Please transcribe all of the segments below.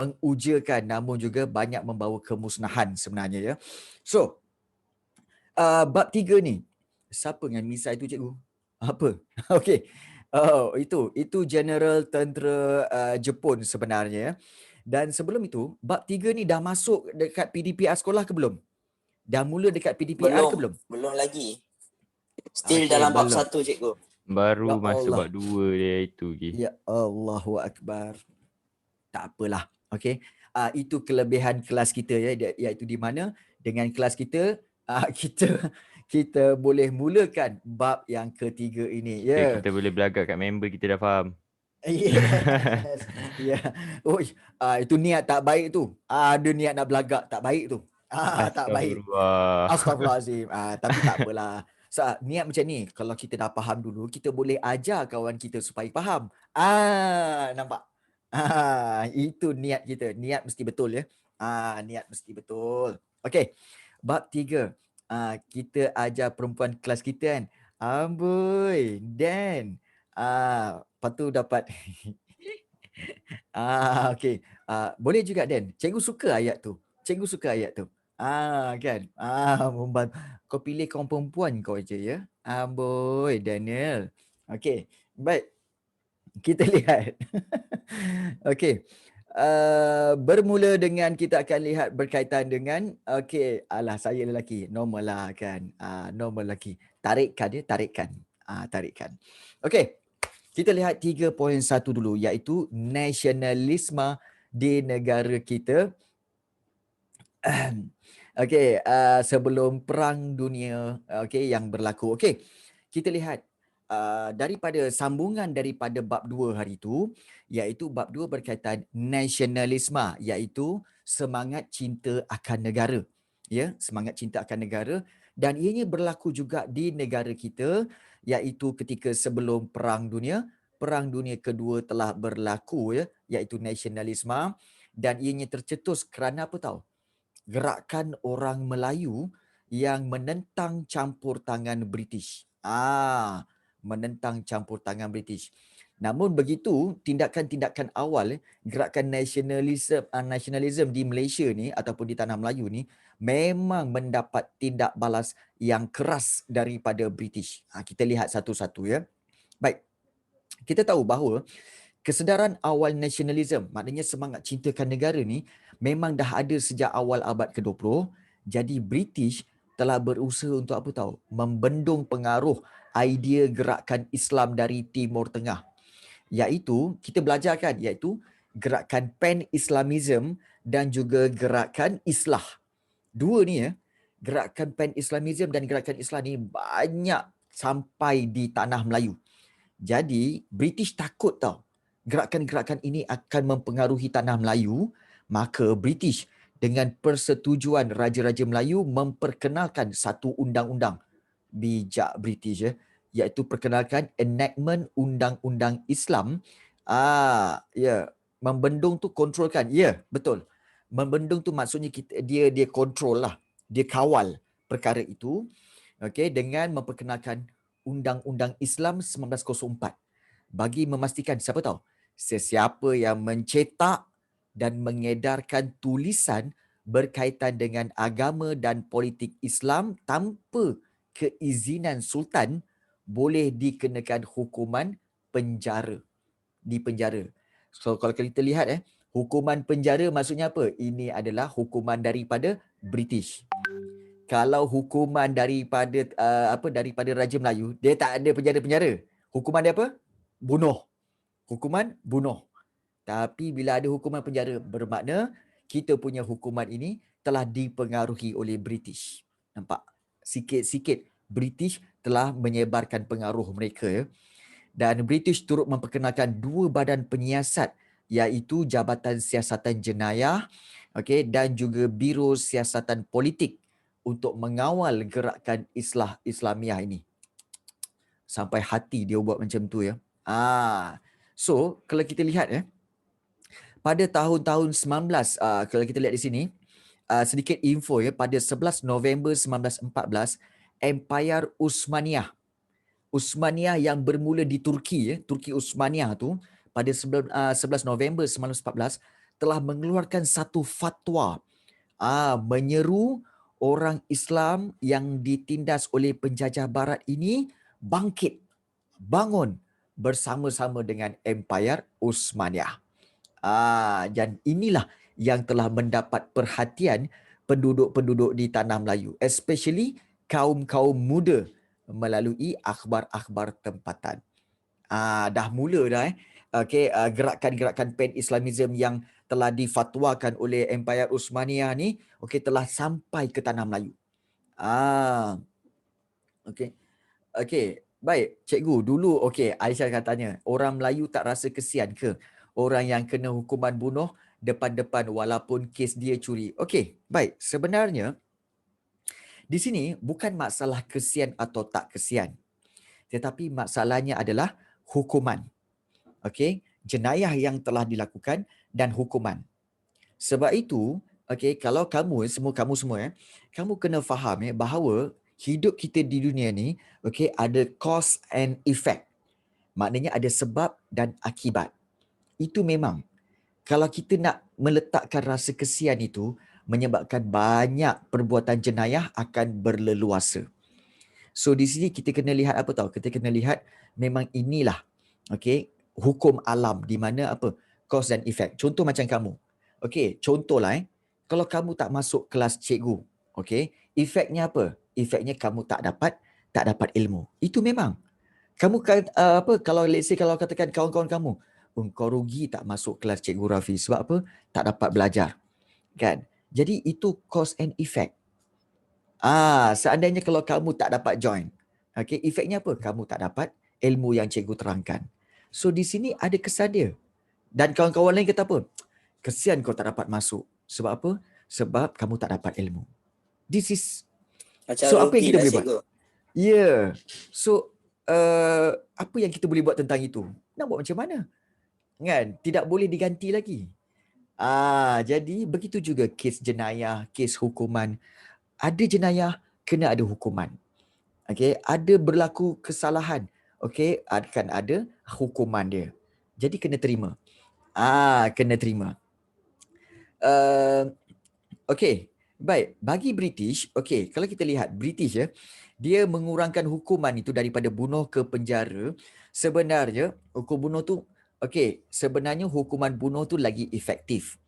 mengujakan namun juga banyak membawa kemusnahan sebenarnya ya. So, bab 3 ni, siapa dengan misai tu cikgu? Apa? Okey. Oh, itu general tentera Jepun sebenarnya. Dan sebelum itu, bab 3 ni dah masuk dekat PDPR sekolah ke belum? Dah mula dekat PDPR ke belum? Belum lagi. Still Okey, dalam bab belum. 1 cikgu. Ya Baru masuk Allah. bab 2 dia itu lagi. Ya Allahu Akbar. Tak apalah. Okey. Itu kelebihan kelas kita ya, iaitu di mana dengan kelas kita kita boleh mulakan bab yang ketiga ini. Ya. Kita boleh belagak kat member, kita dah faham. Yes. Ya. Oh, itu niat tak baik tu. Ada niat nak belagak tak baik tu. Tak baik. Astagfirullah. Astagfirullahalazim. Tapi tak apalah. Niat macam ni, kalau kita dah faham dulu, kita boleh ajar kawan kita supaya faham. Nampak? Itu niat kita. Niat mesti betul ya. Niat mesti betul. Okey. Bab 3. Kita ajar perempuan kelas kita kan. Amboi, Dan. Lepas tu dapat okey. Boleh juga Dan. Cikgu suka ayat tu. Cikgu suka ayat tu. Kan. Kau pilih kaum perempuan kau aja ya. Amboi, Daniel. Okey. Baik. Kita lihat. Okey. Bermula dengan kita akan lihat berkaitan dengan saya lelaki, normal lah kan. Normal lelaki. Tarikkan dia, tarikkan. Tarikkan. Okey. Kita lihat 3.1 dulu, iaitu nasionalisme di negara kita. Okey, sebelum Perang Dunia yang berlaku. Okey, kita lihat daripada sambungan daripada bab 2 hari itu, iaitu bab 2 berkaitan nasionalisme, iaitu semangat cinta akan negara. Ya, semangat cinta akan negara, dan ianya berlaku juga di negara kita, iaitu ketika sebelum Perang Dunia Kedua telah berlaku ya, iaitu nasionalisme, dan ianya tercetus kerana apa tahu? Gerakan orang Melayu yang menentang campur tangan British. Menentang campur tangan British. Namun begitu, tindakan-tindakan awal gerakan nasionalisme di Malaysia ni ataupun di tanah Melayu ni memang mendapat tindak balas yang keras daripada British. Kita lihat satu-satu ya. Baik. Kita tahu bahawa kesedaran awal nasionalisme, maknanya semangat cintakan negara ni memang dah ada sejak awal abad ke-20. Jadi British telah berusaha untuk apa tahu? Membendung pengaruh idea gerakan Islam dari Timur Tengah. Iaitu, kita belajar kan, iaitu gerakan Pan-Islamism dan juga gerakan Islah. Dua ni ya, gerakan Pan-Islamism dan gerakan Islah ni banyak sampai di tanah Melayu. Jadi British takut tau gerakan-gerakan ini akan mempengaruhi tanah Melayu, maka British dengan persetujuan Raja-Raja Melayu memperkenalkan satu undang-undang bijak British ya, iaitu perkenalkan enactment undang-undang Islam. Membendung tu kontrolkan. Betul. Membendung tu maksudnya dia kontrol lah, dia kawal perkara itu, dengan memperkenalkan Undang-Undang Islam 1904 bagi memastikan siapa tahu sesiapa yang mencetak dan mengedarkan tulisan berkaitan dengan agama dan politik Islam tanpa keizinan Sultan boleh dikenakan hukuman penjara. Dipenjara. So kalau kita lihat hukuman penjara maksudnya apa? Ini adalah hukuman daripada British. Kalau hukuman daripada daripada Raja Melayu, dia tak ada penjara-penjara. Hukuman dia apa? Bunuh. Hukuman bunuh. Tapi bila ada hukuman penjara, bermakna kita punya hukuman ini telah dipengaruhi oleh British. Nampak? Sikit-sikit British telah menyebarkan pengaruh mereka ya. Dan British turut memperkenalkan dua badan penyiasat, iaitu Jabatan Siasatan Jenayah dan juga Biro Siasatan Politik untuk mengawal gerakan Islah Islamiah ini. Sampai hati dia buat macam tu ya. So kalau kita lihat pada tahun-tahun 19 kalau kita lihat di sini sedikit info ya, pada 11 November 1914 Empire Utsmaniyah yang bermula di Turki Turki Utsmaniyah tu pada 11 November 1914 telah mengeluarkan satu fatwa menyeru orang Islam yang ditindas oleh penjajah barat ini bangkit, bangun bersama-sama dengan Empayar Uthmaniyah. Dan inilah yang telah mendapat perhatian penduduk-penduduk di tanah Melayu, especially kaum-kaum muda melalui akhbar-akhbar tempatan. Dah mula dah gerakan-gerakan pan-Islamism yang telah difatwakan oleh Empayar Uthmaniyah ni telah sampai ke tanah Melayu. Baik, cikgu, dulu Aisyah katanya, orang Melayu tak rasa kesian ke orang yang kena hukuman bunuh depan-depan walaupun kes dia curi? Baik, sebenarnya di sini bukan masalah kesian atau tak kesian, tetapi masalahnya adalah hukuman. Jenayah yang telah dilakukan dan hukuman. Sebab itu, kalau kamu semua kamu kena faham bahawa hidup kita di dunia ni ada cause and effect. Maknanya ada sebab dan akibat. Itu memang. Kalau kita nak meletakkan rasa kesian itu, menyebabkan banyak perbuatan jenayah akan berleluasa. So di sini kita kena lihat apa tahu? Kita kena lihat memang inilah hukum alam di mana cause dan effect. Contoh macam kamu. Contohlah kalau kamu tak masuk kelas cikgu, efeknya apa? Efeknya kamu tak dapat ilmu. Itu memang. Kamu kalau let's say kalau katakan kawan-kawan kamu, kau rugi tak masuk kelas cikgu Rafi sebab apa? Tak dapat belajar. Kan? Jadi itu cause and effect. Seandainya kalau kamu tak dapat join, efeknya apa? Kamu tak dapat ilmu yang cikgu terangkan. So di sini ada kesan dia. Dan kawan-kawan lain kata apa? Kesian kau tak dapat masuk. Sebab apa? Sebab kamu tak dapat ilmu. This is Macam apa yang kita boleh buat? cikgu. So apa yang kita boleh buat tentang itu? Nak buat macam mana? Kan? Tidak boleh diganti lagi. Jadi begitu juga kes jenayah, kes hukuman. Ada jenayah, kena ada hukuman. Ada berlaku kesalahan, akan ada hukuman dia. Jadi kena terima. Kena terima. Baik, bagi British, kalau kita lihat British dia mengurangkan hukuman itu daripada bunuh ke penjara. Sebenarnya hukum bunuh tu sebenarnya hukuman bunuh tu lagi efektif.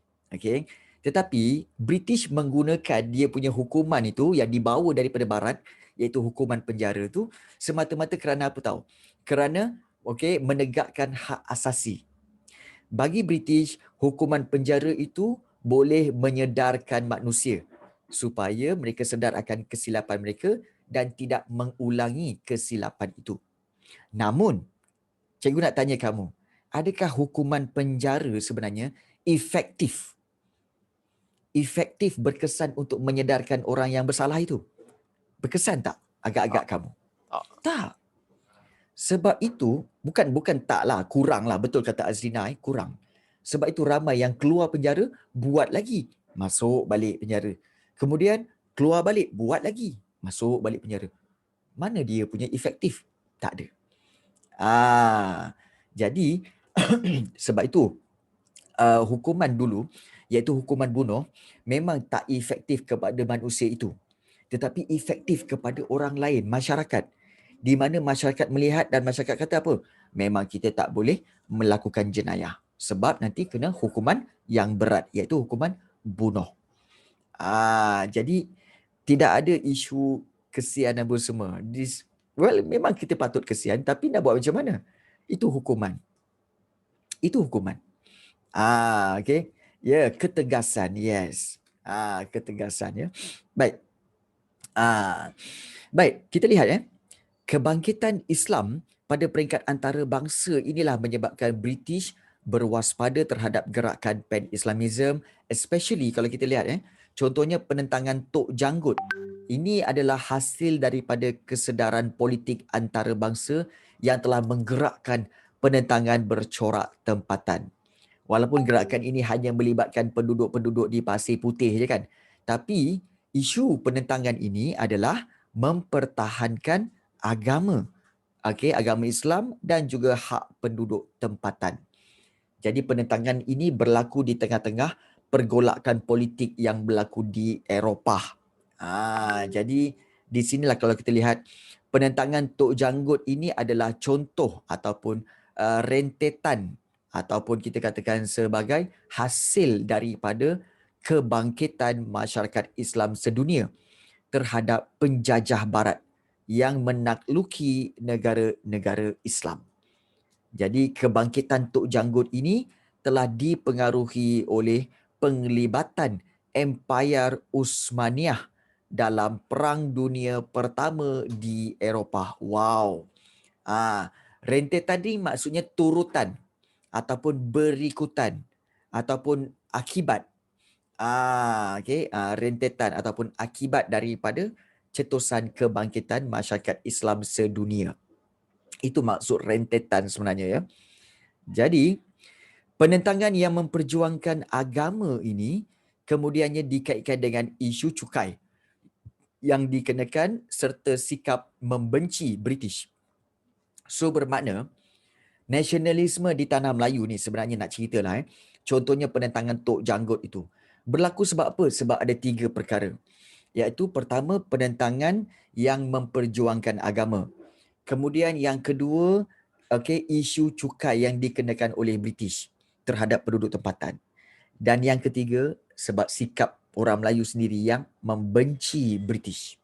Tetapi British menggunakan dia punya hukuman itu yang dibawa daripada barat, iaitu hukuman penjara tu semata-mata kerana apa tahu? Kerana menegakkan hak asasi. Bagi British, hukuman penjara itu boleh menyedarkan manusia supaya mereka sedar akan kesilapan mereka dan tidak mengulangi kesilapan itu. Namun, cikgu nak tanya kamu, adakah hukuman penjara sebenarnya efektif berkesan untuk menyedarkan orang yang bersalah itu? Berkesan tak agak-agak kamu? Tak. Sebab itu, bukan taklah, kuranglah, betul kata Azrina, kurang. Sebab itu ramai yang keluar penjara, buat lagi, masuk balik penjara. Kemudian keluar balik, buat lagi, masuk balik penjara. Mana dia punya efektif? Tak ada. Jadi, sebab itu, hukuman dulu, iaitu hukuman bunuh, memang tak efektif kepada manusia itu. Tetapi efektif kepada orang lain, masyarakat. Di mana masyarakat melihat dan masyarakat kata apa? Memang kita tak boleh melakukan jenayah. Sebab nanti kena hukuman yang berat, iaitu hukuman bunuh. Jadi tidak ada isu kesian apa semua. Memang kita patut kesian, tapi nak buat macam mana? Itu hukuman. Ketegasan, yes. Ketegasan, ya. Baik. Baik, kita lihat kebangkitan Islam pada peringkat antarabangsa inilah menyebabkan British berwaspada terhadap gerakan pan-Islamism, especially kalau kita lihat contohnya penentangan Tok Janggut. Ini adalah hasil daripada kesedaran politik antarabangsa yang telah menggerakkan penentangan bercorak tempatan. Walaupun gerakan ini hanya melibatkan penduduk-penduduk di Pasir Putih je kan. Tapi isu penentangan ini adalah mempertahankan agama. Agama Islam dan juga hak penduduk tempatan. Jadi penentangan ini berlaku di tengah-tengah pergolakan politik yang berlaku di Eropah. Jadi di sinilah kalau kita lihat penentangan Tok Janggut ini adalah contoh ataupun rentetan ataupun kita katakan sebagai hasil daripada kebangkitan masyarakat Islam sedunia terhadap penjajah barat yang menakluki negara-negara Islam. Jadi kebangkitan Tok Janggut ini telah dipengaruhi oleh penglibatan Empayar Uthmaniyah dalam Perang Dunia Pertama di Eropah. Wow. Rentetan ni maksudnya turutan ataupun berikutan ataupun akibat. Rentetan ataupun akibat daripada cetusan kebangkitan masyarakat Islam sedunia. Itu maksud rentetan sebenarnya ya. Jadi penentangan yang memperjuangkan agama ini kemudiannya dikaitkan dengan isu cukai yang dikenakan serta sikap membenci British. So bermakna nasionalisme di tanah Melayu ni sebenarnya nak ceritalah contohnya penentangan Tok Janggut itu. Berlaku sebab apa? Sebab ada 3 perkara. Iaitu pertama penentangan yang memperjuangkan agama. Kemudian yang kedua, isu cukai yang dikenakan oleh British terhadap penduduk tempatan. Dan yang ketiga, sebab sikap orang Melayu sendiri yang membenci British.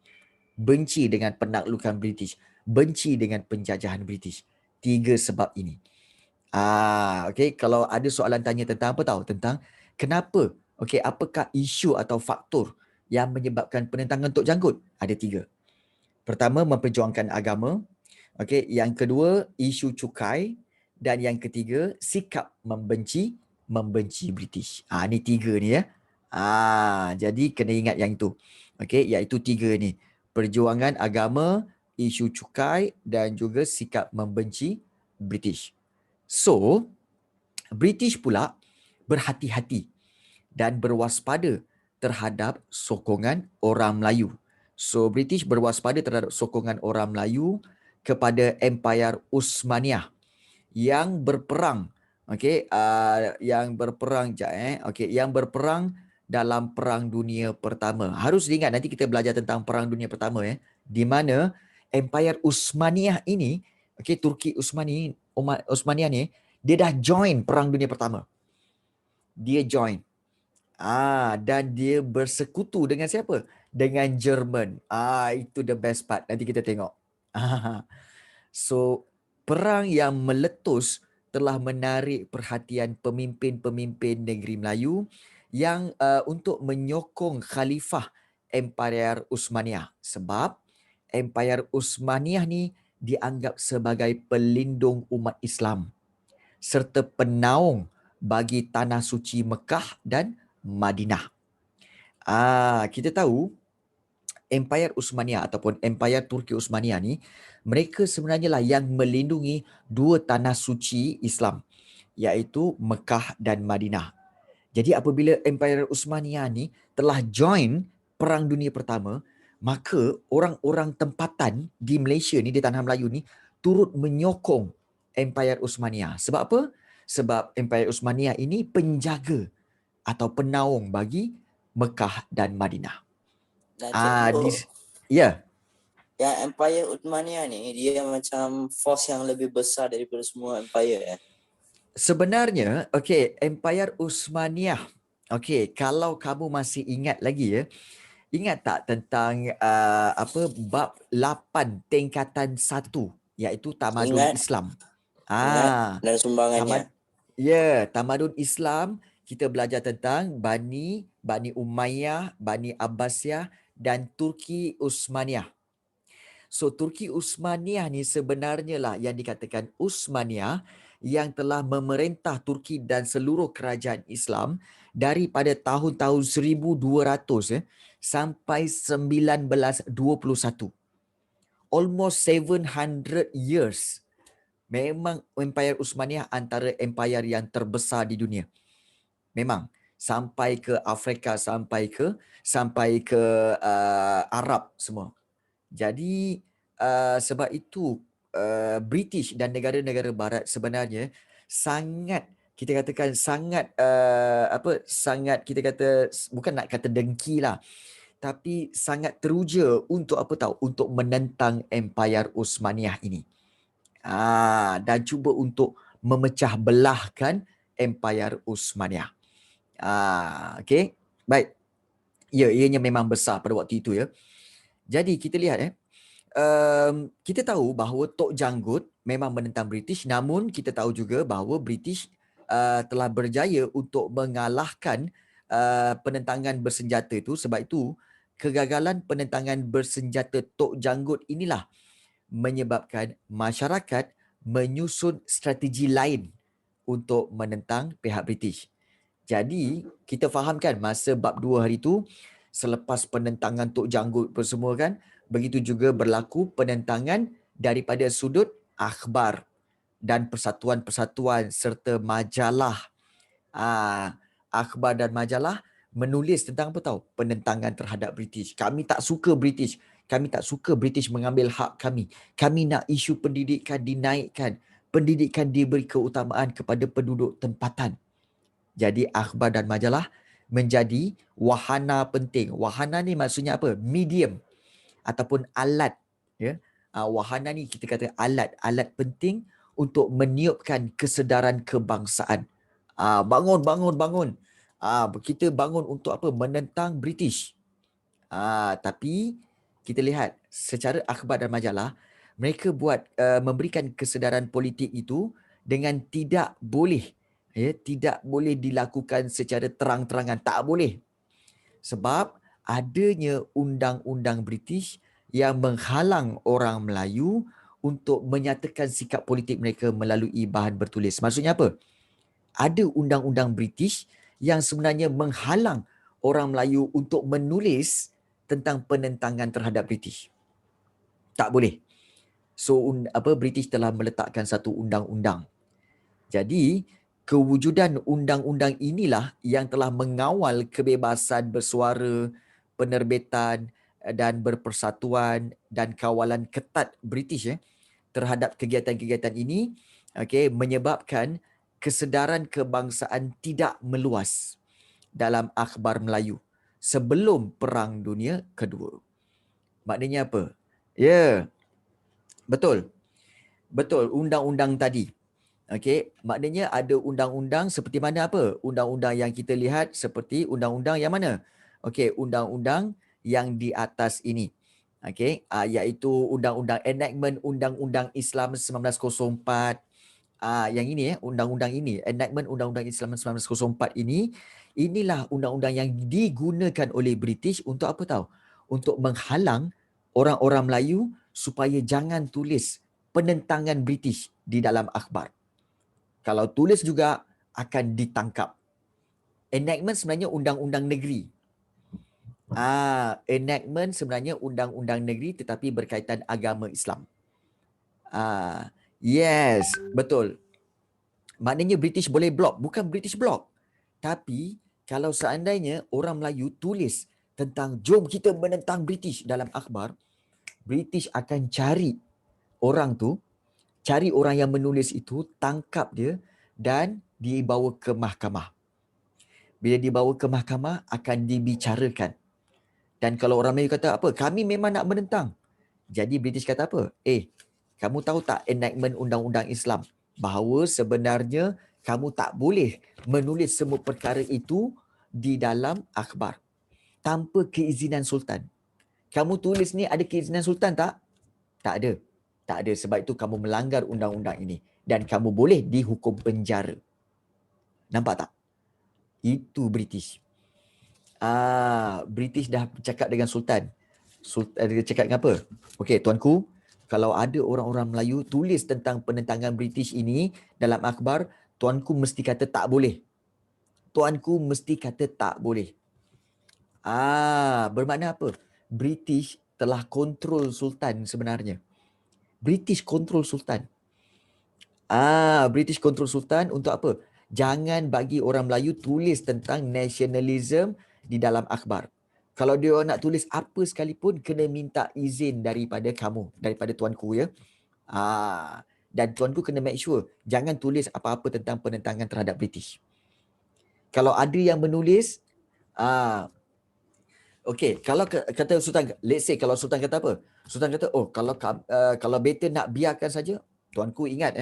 Benci dengan penaklukan British. Benci dengan penjajahan British. 3 sebab ini. Kalau ada soalan tanya tentang apa tahu? Tentang kenapa? Apakah isu atau faktor yang menyebabkan penentangan Tok Janggut? Ada 3. Pertama, memperjuangkan agama. Yang kedua, isu cukai. Dan yang ketiga, sikap membenci British. Ni 3 ni ya. Jadi kena ingat yang itu. Iaitu 3 ni. Perjuangan agama, isu cukai dan juga sikap membenci British. So, British pula berhati-hati dan berwaspada terhadap sokongan orang Melayu. So, British berwaspada terhadap sokongan orang Melayu kepada Empayar Uthmaniyah yang berperang yang berperang dalam Perang Dunia Pertama. Harus diingat nanti kita belajar tentang Perang Dunia Pertama di mana Empayar Uthmaniyah ini Turki Uthmaniyah ni dia dah join Perang Dunia Pertama. Dia join. Dan dia bersekutu dengan siapa? Dengan Jerman. Itu the best part. Nanti kita tengok. So, perang yang meletus telah menarik perhatian pemimpin-pemimpin negeri Melayu yang untuk menyokong Khalifah Empayar Uthmaniyah. Sebab Empayar Uthmaniyah ni dianggap sebagai pelindung umat Islam serta penaung bagi tanah suci Mekah dan Madinah. Kita tahu Empayar Uthmaniyah ataupun Empayar Turki Uthmaniyah ni mereka sebenarnya lah yang melindungi 2 tanah suci Islam iaitu Mekah dan Madinah. Jadi apabila Empayar Uthmaniyah ni telah join Perang Dunia Pertama, maka orang-orang tempatan di Malaysia ni, di tanah Melayu ni turut menyokong Empayar Uthmaniyah. Sebab apa? Sebab Empayar Uthmaniyah ini penjaga atau penaung bagi Mekah dan Madinah. Ya. Yang Empire Uthmaniyah ni dia macam force yang lebih besar daripada semua empire Sebenarnya, Empayar Uthmaniyah. Kalau kamu masih ingat lagi ingat tak tentang bab 8 tingkatan 1 iaitu tamadun Islam. Ingat dan sumbangannya. Tamadun Islam kita belajar tentang Bani Umayyah, Bani Abbasiyah dan Turki Uthmaniyah. So Turki Uthmaniyah ni sebenarnya lah yang dikatakan Uthmaniyah yang telah memerintah Turki dan seluruh kerajaan Islam daripada tahun-tahun 1200 sampai 1921. Almost 700 years. Memang Empayar Uthmaniyah antara empayar yang terbesar di dunia. Memang sampai ke Afrika, sampai ke Arab semua. Jadi sebab itu British dan negara-negara barat sebenarnya sangat kita katakan sangat sangat kita kata bukan nak kata dengki lah, tapi sangat teruja untuk apa tahu, untuk menentang Empayar Uthmaniyah ini. Dan cuba untuk memecah belahkan Empayar Uthmaniyah. Okey. Baik. Ya, ianya memang besar pada waktu itu ya. Jadi kita lihat kita tahu bahawa Tok Janggut memang menentang British, namun kita tahu juga bahawa British telah berjaya untuk mengalahkan penentangan bersenjata itu. Sebab itu kegagalan penentangan bersenjata Tok Janggut inilah menyebabkan masyarakat menyusun strategi lain untuk menentang pihak British. Jadi kita fahamkan masa bab 2 hari itu, selepas penentangan Tok Janggut semua kan, begitu juga berlaku penentangan daripada sudut akhbar dan persatuan-persatuan serta majalah. Akhbar dan majalah menulis tentang apa tahu? Penentangan terhadap British. Kami tak suka British. Kami tak suka British mengambil hak kami. Kami nak isu pendidikan dinaikkan. Pendidikan diberi keutamaan kepada penduduk tempatan. Jadi akhbar dan majalah menjadi wahana penting. Wahana ni maksudnya apa? Medium ataupun alat. Ya. Wahana ni kita kata alat penting untuk meniupkan kesedaran kebangsaan. Bangun. Kita bangun untuk apa? Menentang British. Tapi kita lihat secara akhbar dan majalah, mereka memberikan kesedaran politik itu dengan tidak boleh dilakukan secara terang-terangan. Tak boleh. Sebab adanya undang-undang British yang menghalang orang Melayu untuk menyatakan sikap politik mereka melalui bahan bertulis. Maksudnya apa? Ada undang-undang British yang sebenarnya menghalang orang Melayu untuk menulis tentang penentangan terhadap British. Tak boleh. So British telah meletakkan satu undang-undang. Jadi kewujudan undang-undang inilah yang telah mengawal kebebasan bersuara, penerbitan dan berpersatuan dan kawalan ketat British terhadap kegiatan-kegiatan ini, menyebabkan kesedaran kebangsaan tidak meluas dalam akhbar Melayu sebelum Perang Dunia Kedua. Maknanya apa? Ya, betul. Undang-undang tadi. Maknanya ada undang-undang seperti mana apa? Undang-undang yang kita lihat seperti undang-undang yang mana? Undang-undang yang di atas ini. Iaitu undang-undang enactment Undang-Undang Islam 1904. Yang ini undang-undang ini, enactment Undang-Undang Islam 1904 ini, inilah undang-undang yang digunakan oleh British untuk apa tahu? Untuk menghalang orang-orang Melayu supaya jangan tulis penentangan British di dalam akhbar. Kalau tulis juga akan ditangkap. Enactment sebenarnya undang-undang negeri. Enactment sebenarnya undang-undang negeri tetapi berkaitan agama Islam. Yes, betul. Maknanya British boleh block. Bukan British block. Tapi kalau seandainya orang Melayu tulis tentang jom kita menentang British dalam akhbar, British akan cari orang tu, cari orang yang menulis itu, tangkap dia dan dibawa ke mahkamah. Bila dibawa ke mahkamah, akan dibicarakan. Dan kalau orang Melayu kata apa? Kami memang nak menentang. Jadi British kata apa? Kamu tahu tak enactment Undang-Undang Islam? Bahawa sebenarnya kamu tak boleh menulis semua perkara itu di dalam akhbar tanpa keizinan Sultan. Kamu tulis ni ada keizinan Sultan tak? Tak ada. Tak ada. Sebab itu kamu melanggar undang-undang ini. Dan kamu boleh dihukum penjara. Nampak tak? Itu British. British dah cakap dengan Sultan. Dia cakap dengan apa? Okey, tuanku, kalau ada orang-orang Melayu tulis tentang penentangan British ini dalam akhbar, tuanku mesti kata tak boleh. Tuanku mesti kata tak boleh. Bermakna apa? British telah kontrol Sultan sebenarnya. British kontrol Sultan. British kontrol Sultan untuk apa? Jangan bagi orang Melayu tulis tentang nationalism di dalam akhbar. Kalau dia nak tulis apa sekalipun, kena minta izin daripada kamu, daripada tuanku ya. Dan tuanku kena make sure jangan tulis apa-apa tentang penentangan terhadap British. Kalau ada yang menulis, okey, kalau kata Sultan, let's say kalau Sultan kata apa? Sultan kata, oh kalau better nak biarkan saja, tuanku ingat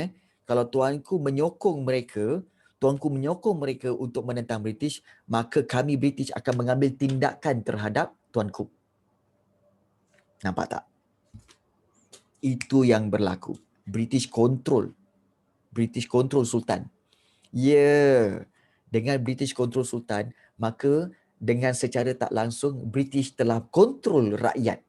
kalau tuanku menyokong mereka untuk menentang British, maka kami British akan mengambil tindakan terhadap tuanku. Nampak tak? Itu yang berlaku. British control Sultan. Ya, dengan British control Sultan, maka dengan secara tak langsung British telah kontrol rakyat.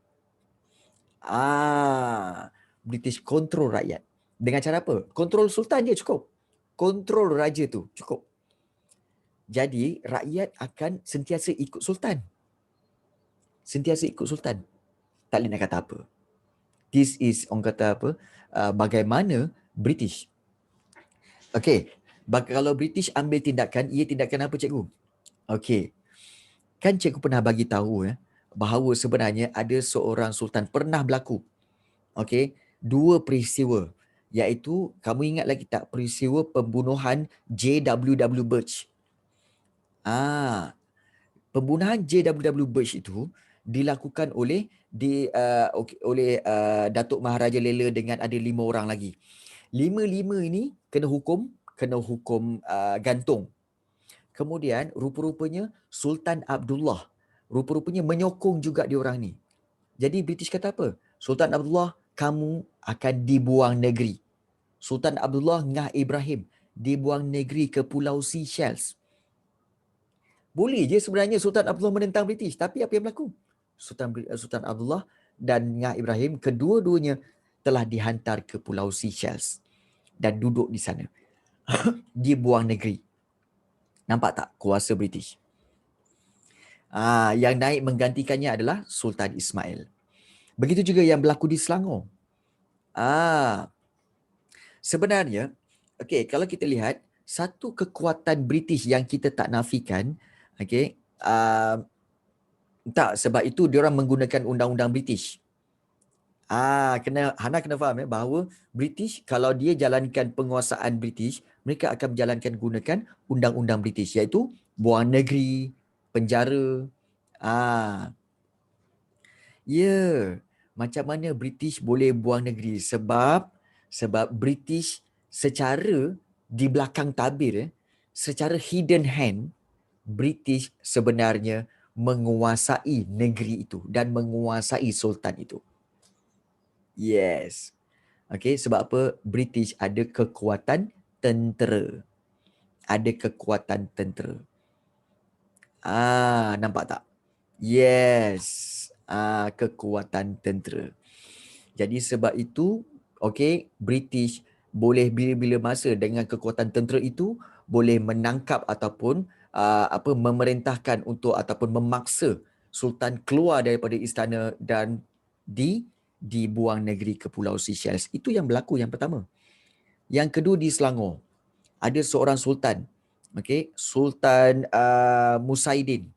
British kontrol rakyat. Dengan cara apa? Kontrol Sultan je cukup. Kontrol raja tu cukup. Jadi rakyat akan sentiasa ikut Sultan. Sentiasa ikut Sultan. Tak boleh nak kata apa. This is orang kata apa? Bagaimana British. Okey. Kalau British ambil tindakan, ia tindakan apa cikgu? Okey. Kan cikgu pernah bagi tahu bahawa sebenarnya ada seorang sultan pernah berlaku. Okey, 2 peristiwa, iaitu kamu ingat lagi tak peristiwa pembunuhan J.W.W. Birch? Pembunuhan J.W.W. Birch itu dilakukan oleh Datuk Maharaja Lela dengan ada 5 orang lagi. 5 ini kena hukum gantung. Kemudian rupa-rupanya Sultan Abdullah rupa-rupanya menyokong juga diorang ni. Jadi British kata apa? Sultan Abdullah, kamu akan dibuang negeri. Sultan Abdullah Ngah Ibrahim dibuang negeri ke Pulau Seychelles. Boleh je sebenarnya Sultan Abdullah menentang British, tapi apa yang berlaku? Sultan Abdullah dan Ngah Ibrahim kedua-duanya telah dihantar ke Pulau Seychelles dan duduk di sana. Dibuang negeri. Nampak tak kuasa British? Yang naik menggantikannya adalah Sultan Ismail. Begitu juga yang berlaku di Selangor. Sebenarnya, okey, kalau kita lihat satu kekuatan British yang kita tak nafikan, okey, tak, sebab itu diorang menggunakan undang-undang British. Hana kena faham bahawa British kalau dia jalankan penguasaan British, mereka akan gunakan undang-undang British, iaitu buang negeri, penjara. Macam mana British boleh buang negeri? Sebab British secara di belakang tabir, secara hidden hand, British sebenarnya menguasai negeri itu dan menguasai sultan itu. Yes. Okey, sebab apa? British ada kekuatan tentera. Nampak tak? Yes. Kekuatan tentera. Jadi sebab itu, okey, British boleh bila-bila masa dengan kekuatan tentera itu boleh menangkap ataupun memerintahkan untuk ataupun memaksa sultan keluar daripada istana dan dibuang negeri ke Pulau Seychelles. Itu yang berlaku yang pertama. Yang kedua di Selangor, ada seorang sultan, okey, Sultan Musaidin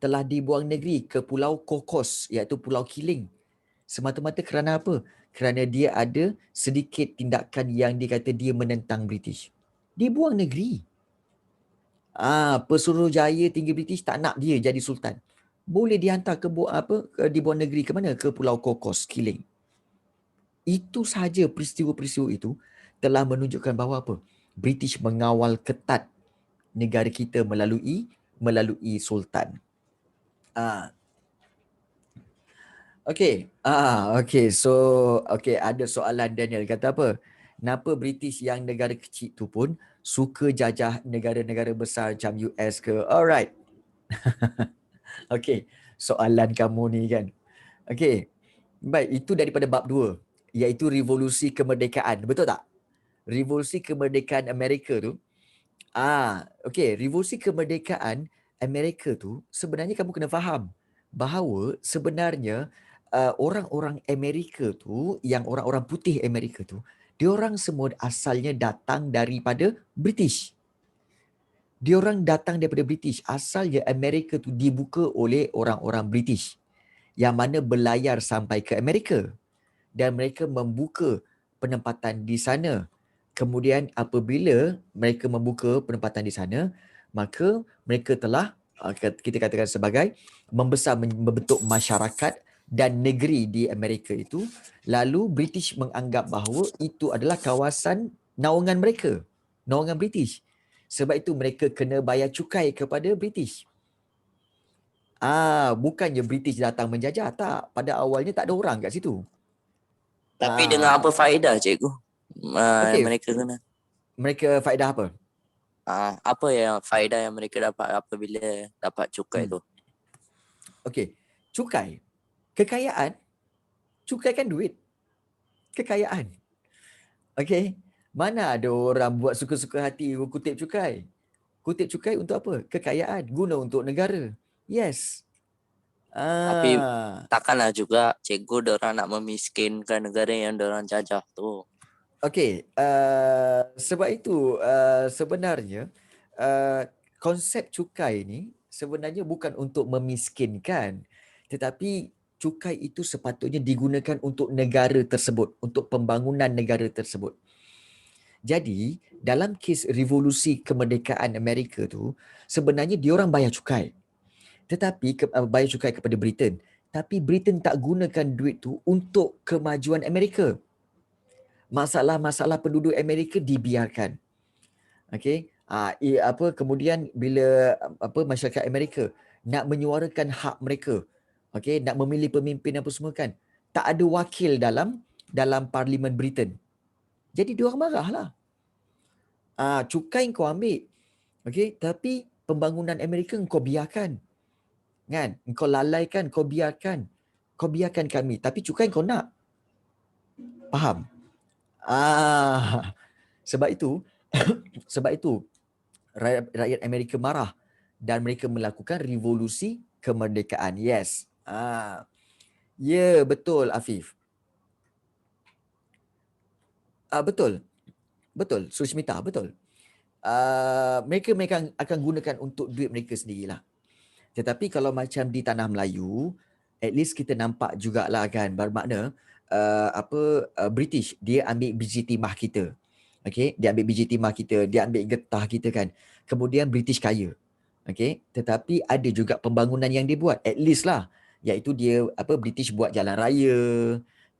telah dibuang negeri ke Pulau Kokos, iaitu Pulau Kiling. Semata-mata kerana apa? Kerana dia ada sedikit tindakan yang dikata dia menentang British. Dibuang negeri. Pesuruhjaya tinggi British tak nak dia jadi sultan. Boleh dihantar dibuang negeri ke mana? Ke Pulau Kokos, Kiling. Itu sahaja peristiwa-peristiwa itu telah menunjukkan bahawa apa? British mengawal ketat negara kita melalui sultan. Okey. So, ada soalan Daniel kata apa? Kenapa British yang negara kecil tu pun suka jajah negara-negara besar macam US ke? Alright. Okey, soalan kamu ni kan. Okey. Baik, itu daripada bab 2, iaitu revolusi kemerdekaan. Betul tak? Revolusi kemerdekaan Amerika tu. Okey, revolusi kemerdekaan Amerika tu sebenarnya kamu kena faham bahawa sebenarnya orang-orang Amerika tu, yang orang-orang putih Amerika tu, diorang semua asalnya datang daripada British. Diorang datang daripada British. Asalnya Amerika tu dibuka oleh orang-orang British yang mana berlayar sampai ke Amerika dan mereka membuka penempatan di sana. Kemudian apabila mereka membuka penempatan di sana, maka mereka telah kita katakan sebagai membentuk masyarakat dan negeri di Amerika itu. Lalu British menganggap bahawa itu adalah kawasan naungan mereka, naungan British. Sebab itu mereka kena bayar cukai kepada British. Bukannya British datang menjajah, tak. Pada awalnya tak ada orang kat situ. Tapi dengan apa faedah cikgu? Okey. Mereka kena. Mereka faedah apa? Apa yang faedah yang mereka dapat apabila dapat cukai tu? Okey. Cukai. Kekayaan. Cukai kan duit. Kekayaan. Okey. Mana ada orang buat suka-suka hati kutip cukai? Kutip cukai untuk apa? Kekayaan. Guna untuk negara. Yes. Tapi takkanlah juga cikgu diorang nak memiskinkan negara yang diorang jajah tu. Okey, sebab itu sebenarnya konsep cukai ni sebenarnya bukan untuk memiskinkan, tetapi cukai itu sepatutnya digunakan untuk negara tersebut, untuk pembangunan negara tersebut. Jadi, dalam kes revolusi kemerdekaan Amerika tu, sebenarnya diorang bayar cukai. Tetapi bayar cukai kepada Britain. Tapi Britain tak gunakan duit tu untuk kemajuan Amerika. Masalah-masalah penduduk Amerika dibiarkan. Okey. Kemudian bila masyarakat Amerika nak menyuarakan hak mereka, okey, nak memilih pemimpin apa semua kan, tak ada wakil dalam parlimen Britain. Jadi diorang marahlah. Cukai kau ambil. Okey, tapi pembangunan Amerika kau biarkan. Kan? Kau lalaikan, kau biarkan. Kau biarkan kami, tapi cukai kau nak. Faham? Sebab itu rakyat Amerika marah dan mereka melakukan revolusi kemerdekaan. Yes. Ya, betul Afif. Betul. Susmita, betul. Mereka akan gunakan untuk duit mereka sendirilah. Tetapi kalau macam di tanah Melayu, at least kita nampak jugalah kan, bermakna British dia ambil biji timah kita. Okey, dia ambil biji timah kita, dia ambil getah kita kan. Kemudian British kaya. Okey, tetapi ada juga pembangunan yang dia buat, at least lah, iaitu dia British buat jalan raya.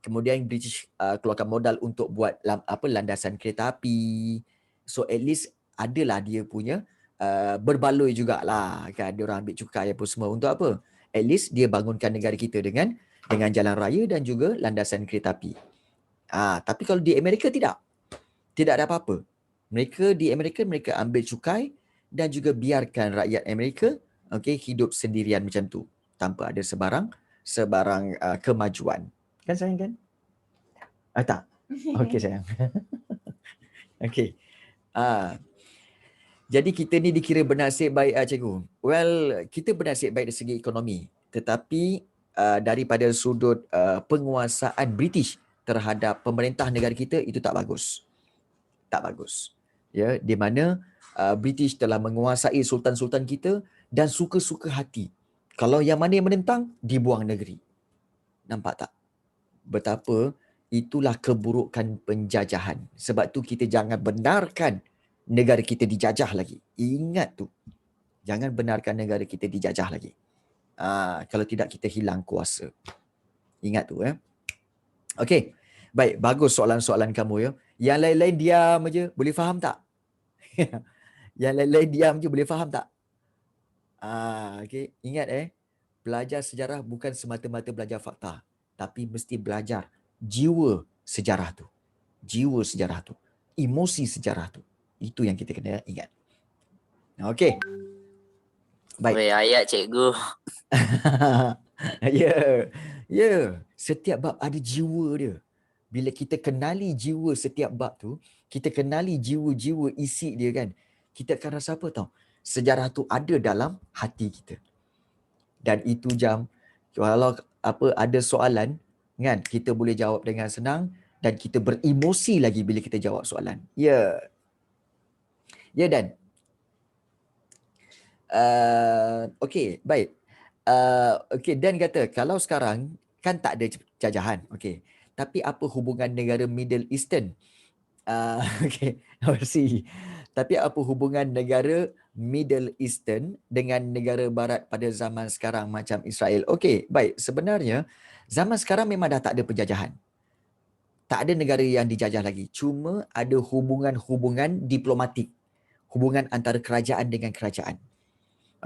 Kemudian British keluarkan modal untuk buat landasan kereta api. So at least adalah dia punya berbaloi jugalah kan, dia orang ambil cukai apa semua untuk apa? At least dia bangunkan negara kita dengan jalan raya dan juga landasan kereta api. Tapi kalau di Amerika tidak ada apa-apa. Mereka di Amerika mereka ambil cukai dan juga biarkan rakyat Amerika hidup sendirian macam tu tanpa ada sebarang kemajuan. Kan sayang kan? Tak. Okey sayang. Okey. Jadi kita ni dikira bernasib baik cikgu. Well, kita bernasib baik dari segi ekonomi. Tetapi daripada sudut penguasaan British terhadap pemerintah negara kita, itu tak bagus. Tak bagus. Ya, di mana British telah menguasai sultan-sultan kita dan suka-suka hati. Kalau yang mana yang menentang, dibuang negeri. Nampak tak? Betapa itulah keburukan penjajahan. Sebab tu kita jangan benarkan negara kita dijajah lagi. Ingat tu. Jangan benarkan negara kita dijajah lagi. Kalau tidak kita hilang kuasa. Ingat tu ya. Okey. Baik, bagus soalan-soalan kamu ya. Yang lain-lain diam aja, boleh faham tak? Yang lain-lain diam je, boleh faham tak? Okey. Ingat belajar sejarah bukan semata-mata belajar fakta, tapi mesti belajar jiwa sejarah tu. Jiwa sejarah tu. Emosi sejarah tu. Itu yang kita kena ingat. Okey. Baik. Weh, ayat cikgu. Ya. Setiap bab ada jiwa dia. Bila kita kenali jiwa setiap bab tu, kita kenali jiwa-jiwa isi dia kan, kita akan rasa apa tau? Sejarah tu ada dalam hati kita. Dan itu kalau ada soalan kan, kita boleh jawab dengan senang dan kita beremosi lagi bila kita jawab soalan. Ya. Ya Dan. Okey, baik. Okey, Dan kata kalau sekarang kan tak ada jajahan. Okey. Tapi apa hubungan negara Middle Eastern? Okay, overseas. Tapi apa hubungan negara Middle Eastern dengan negara Barat pada zaman sekarang macam Israel? Okey, baik. Sebenarnya zaman sekarang memang dah tak ada penjajahan. Tak ada negara yang dijajah lagi. Cuma ada hubungan-hubungan diplomatik. Hubungan antara kerajaan dengan kerajaan.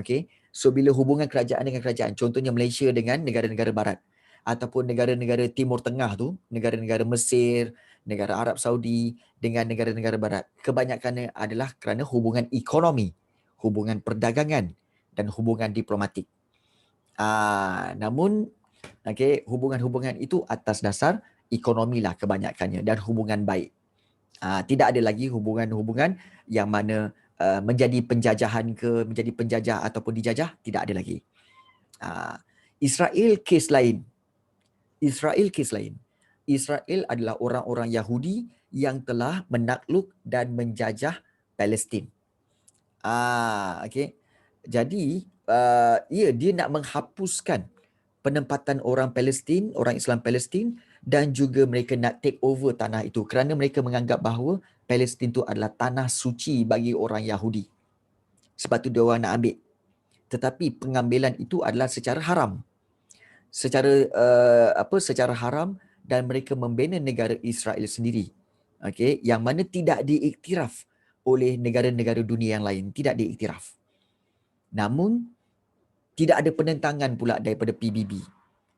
Okey. So bila hubungan kerajaan dengan kerajaan, contohnya Malaysia dengan negara-negara Barat ataupun negara-negara Timur Tengah tu, negara-negara Mesir, negara Arab Saudi dengan negara-negara Barat, kebanyakannya adalah kerana hubungan ekonomi, hubungan perdagangan dan hubungan diplomatik. Namun hubungan-hubungan itu atas dasar ekonomi lah kebanyakannya dan hubungan baik. Tidak ada lagi hubungan-hubungan yang mana menjadi penjajahan menjadi penjajah ataupun dijajah, tidak ada lagi. Israel kes lain. Israel adalah orang-orang Yahudi yang telah menakluk dan menjajah Palestin. Jadi dia nak menghapuskan penempatan orang Palestin, orang Islam Palestin, dan juga mereka nak take over tanah itu kerana mereka menganggap bahawa Palestin itu adalah tanah suci bagi orang Yahudi. Sebab tu dia orang nak ambil. Tetapi pengambilan itu adalah secara haram. Secara haram, dan mereka membina negara Israel sendiri. Yang mana tidak diiktiraf oleh negara-negara dunia yang lain, tidak diiktiraf. Namun tidak ada penentangan pula daripada PBB.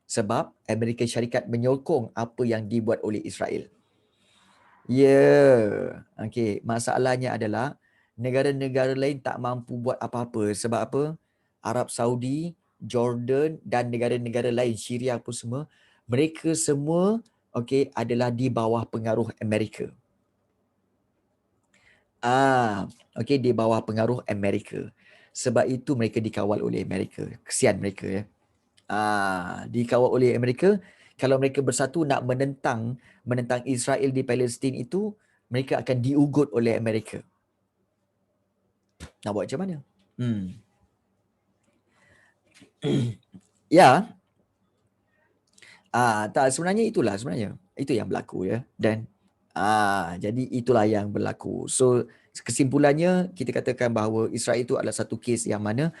Sebab Amerika Syarikat menyokong apa yang dibuat oleh Israel. Masalahnya adalah negara-negara lain tak mampu buat apa-apa. Sebab apa? Arab Saudi, Jordan dan negara-negara lain, Syria pun semua, mereka semua adalah di bawah pengaruh Amerika. Di bawah pengaruh Amerika. Sebab itu mereka dikawal oleh Amerika. Kesian mereka ya. Dikawal oleh Amerika. Kalau mereka bersatu nak menentang Israel di Palestin itu, mereka akan diugut oleh Amerika. Nak buat macam mana? Ya. Tak, sebenarnya itulah itu yang berlaku ya. Dan jadi itulah yang berlaku. So kesimpulannya kita katakan bahawa Israel itu adalah satu kes yang mana